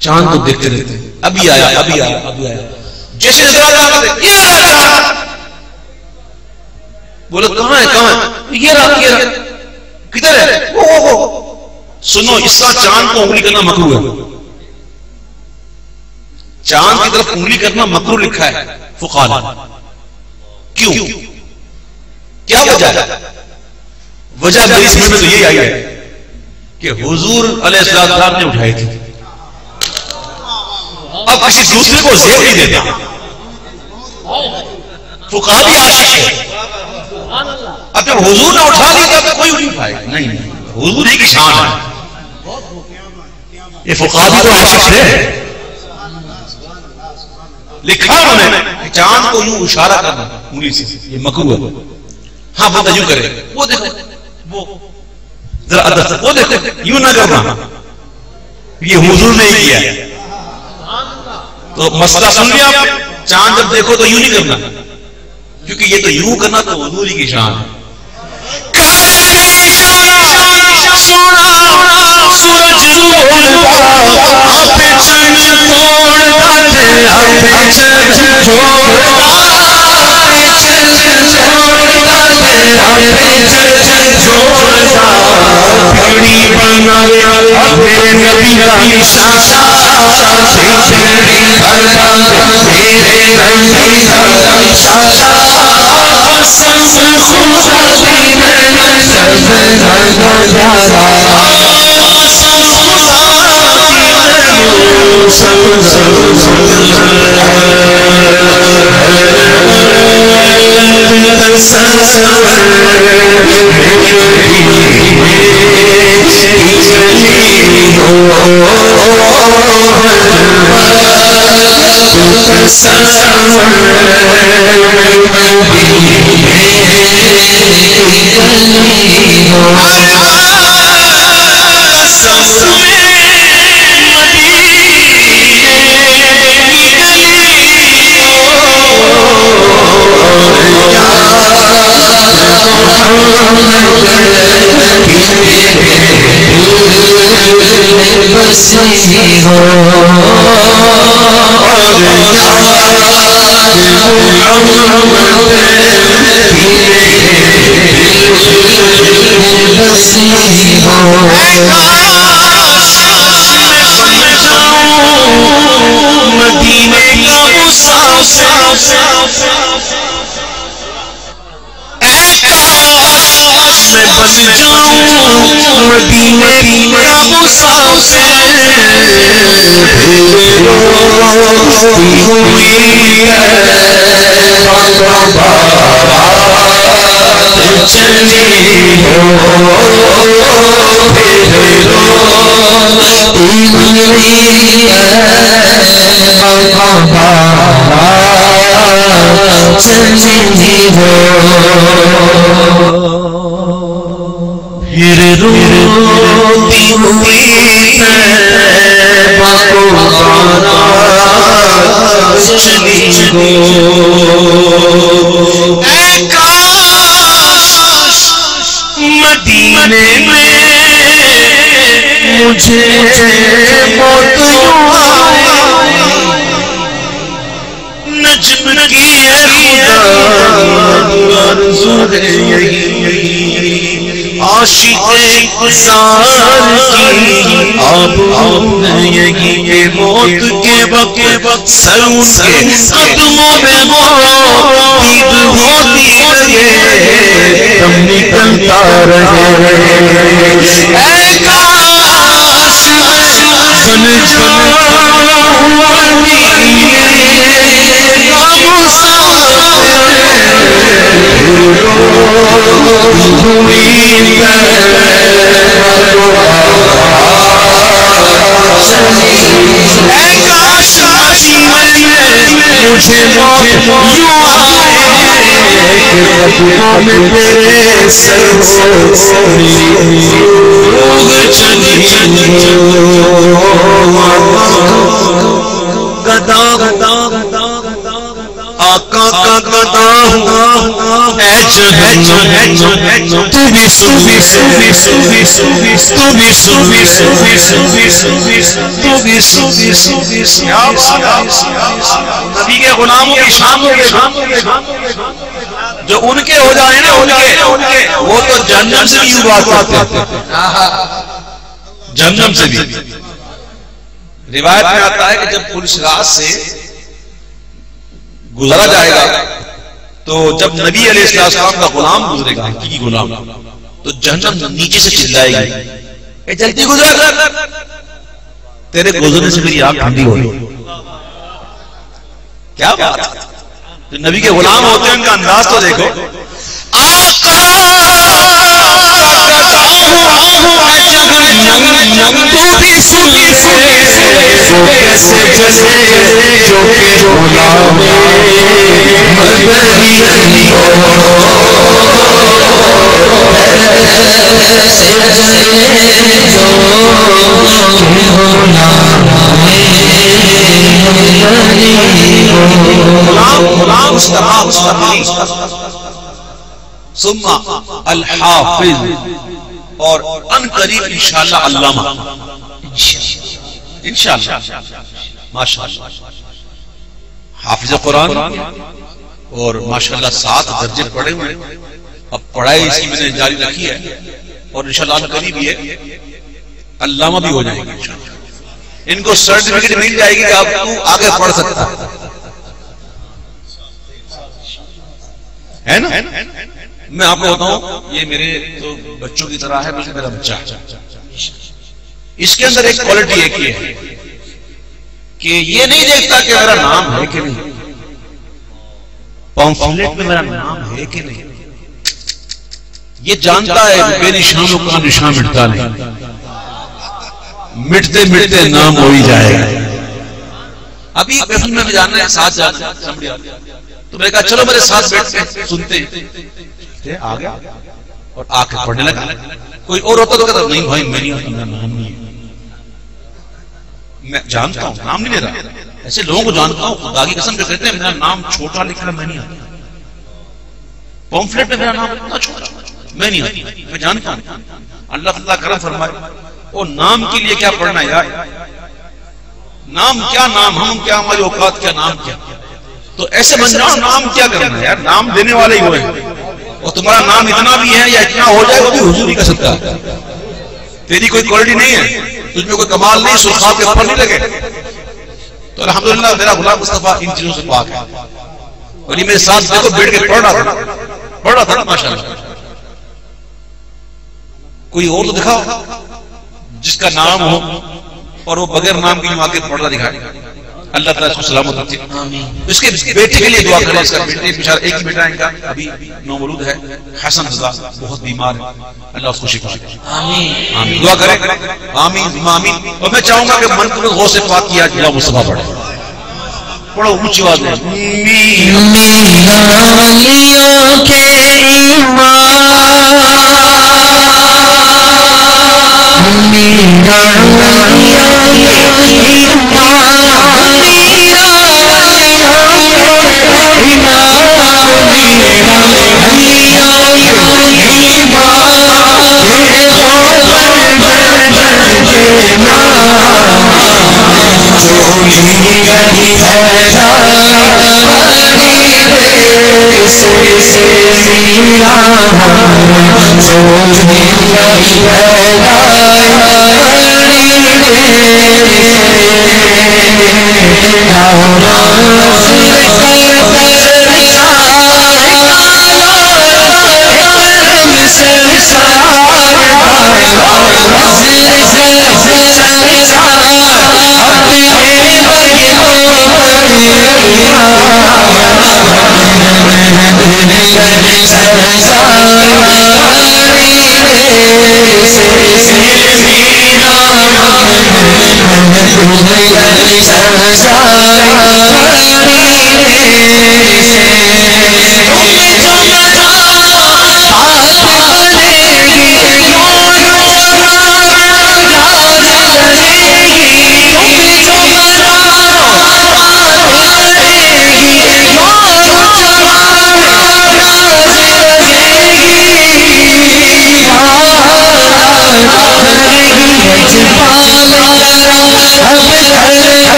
چاند کو دیکھتے رہتے ہیں ابھی آیا ابھی آیا ابھی آیا جیسے نظر آتا یہ چاند بولو کہاں ہے کہاں ہے یہ رہا کدھر ہے سنو اس کا چاند کو انگلی کرنا مکروہ ہے چاند کی طرف انگلی کرنا مکروہ لکھا ہے فقہاء نے کیوں کیا وجہ ہے وجہ میری سمجھ میں تو یہی آئی ہے کہ حضور علیہ السلام نے اٹھائے تھے اب کسی دوسرے کو زیب نہیں دیتا فقہاء بھی عاشق ہے اب جب حضور نے اٹھا لیا تب کوئی نہیں اٹھائے نہیں حضور ہی کی شان ہے یہ فقہاء بھی تو عاشق تھے لکھا انہوں نے چاند کو یوں اشارہ کرنا انگلی سے یہ مکروہ ہے ہاں بندہ یوں کرے وہ دیکھو وہ دیکھو یوں نہ کرنا یہ حضور نے ہی کیا تو مسئلہ سن لیا چاند جب دیکھو تو یوں نہیں کرنا کیونکہ یہ تو یوں کرنا تو حضور ہی کی شان ہے سورج توڑتا آپ چند توڑتا آپ چند چھوڑتا بھیڑی بنا میرے نبی کا نشانہ بھیڑی بنا میرے نبی کا نشانہ سب خدا دین سب موت کے وقت سر ان کے قدموں میں دید ہوتی رہے دم نکلتا رہے اے کاش بن جاؤں مجھے یوں آئے قدموں میں تیرے سر گدا آقا کا گدا ہوں اے جہنم تو بھی صوفی صوفی صوفی صوفی صوفی صوفی صوفی صوفی صوفی صوفی صوفی صوفی نبی کے غلاموں کی شان جو ان کے ہو جائیں نا ان کے وہ تو جہنم سے بھی بات کرتے جہنم سے بھی روایت میں آتا ہے کہ جب پولیس رات سے گزرا جائے گا تو جب نبی علیہ السلام کا غلام گزرے گا حقیقی غلام تو جہنم نیچے سے چلائے گی اے جلدی گزر تیرے گزرنے سے میری آنکھ ٹھنڈی ہوئی کیا بات ہے جو نبی کے غلام ہوتے ہیں ان کا انداز تو دیکھو ثم الحافظ اور ان قریب انشاءاللہ علامہ انشاءاللہ ماشاءاللہ حافظ قرآن اور ماشاءاللہ 7 درجے پڑھے ہوئے. اب پڑھائی اسی میں نے جاری رکھی ہے اور انشاءاللہ قریب یہ علامہ بھی ہو جائیں گے انشاءاللہ. ان کو سرٹیفکیٹ مل جائے گی کہ اب تو آگے پڑھ سکتا ہے نا. میں آپ کو بتاؤں یہ میرے تو بچوں کی طرح ہے بلکہ میرا بچہ ہے. اس کے اندر ایک کوالٹی ایک یہ ہے کہ یہ نہیں دیکھتا کہ میرا نام ہے کہ نہیں، پمفلیٹ میں میرا نام ہے کہ نہیں. یہ جانتا ہے بے نشانوں کا نشان مٹتا نہیں، مٹتے مٹتے نام ہو ہی جائے گا. ابھی محفل میں جانا ہے ساتھ جانا تو میں نے کہا چلو میرے ساتھ بیٹھتے سنتے ہیں. آ گیا اور آ کے پڑھنے لگا. کوئی اور ہوتا تو کہتا نہیں بھائی میں نہیں ہوتا، میرا نام نہیں ہے. میں جانتا ہوں نام نہیں لے رہا. ایسے لوگوں کو جانتا ہوں خدا کی قسم جو کہتے ہیں میرا نام چھوٹا لکھا میں نہیں آتا، پمفلیٹ میں میرا نام اتنا چھوٹا میں نہیں آتا. میں جانتا ہوں اللہ تعالیٰ کرم فرمائے. اور نام کے لیے کیا پڑھنا یار، نام کیا نام، ہم کیا ہماری اوقات کیا نام کیا. تو ایسے بن جاؤ نام کیا کرنا یار، نام دینے والے ہی ہوئے اور تمہارا نام اتنا بھی ہے یا اتنا ہو جائے وہ بھی حضور نہیں کر سکتا. تیری کوئی کوالٹی نہیں ہے، تجھ میں کوئی کمال نہیں، سلخات کے اوپر نہیں لگے. تو الحمدللہ میرا غلام مصطفیٰ ان چیزوں سے پاک ہے. اور یہ میرے ساتھ دیکھو بیٹھ کے پڑھ رہا تھا ماشاءاللہ. کوئی اور تو دکھاؤ جس کا نام ہو اور وہ بغیر نام کی آگے پڑھ رہا دکھائے. اللہ تعالیٰ اس کو سلامت رکھے. اس کے بیٹے کے لیے دعا کریں. اس کا بیٹے بیچارہ ایک ہی بیٹا ہے ان کا ابھی نومولود ہے، حسن رضا، بہت بیمار ہے. اللہ اس کو شفا دے. آمین. دعا کریں آمین آمین. اور میں چاہوں گا کہ من کو غوث پاک کی آج غلام مصطفیٰ پڑھے. پڑھو اونچی آواز میں.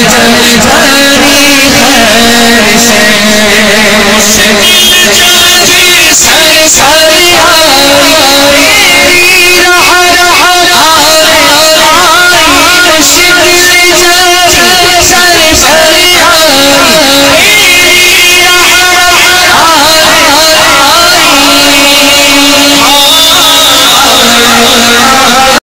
میرا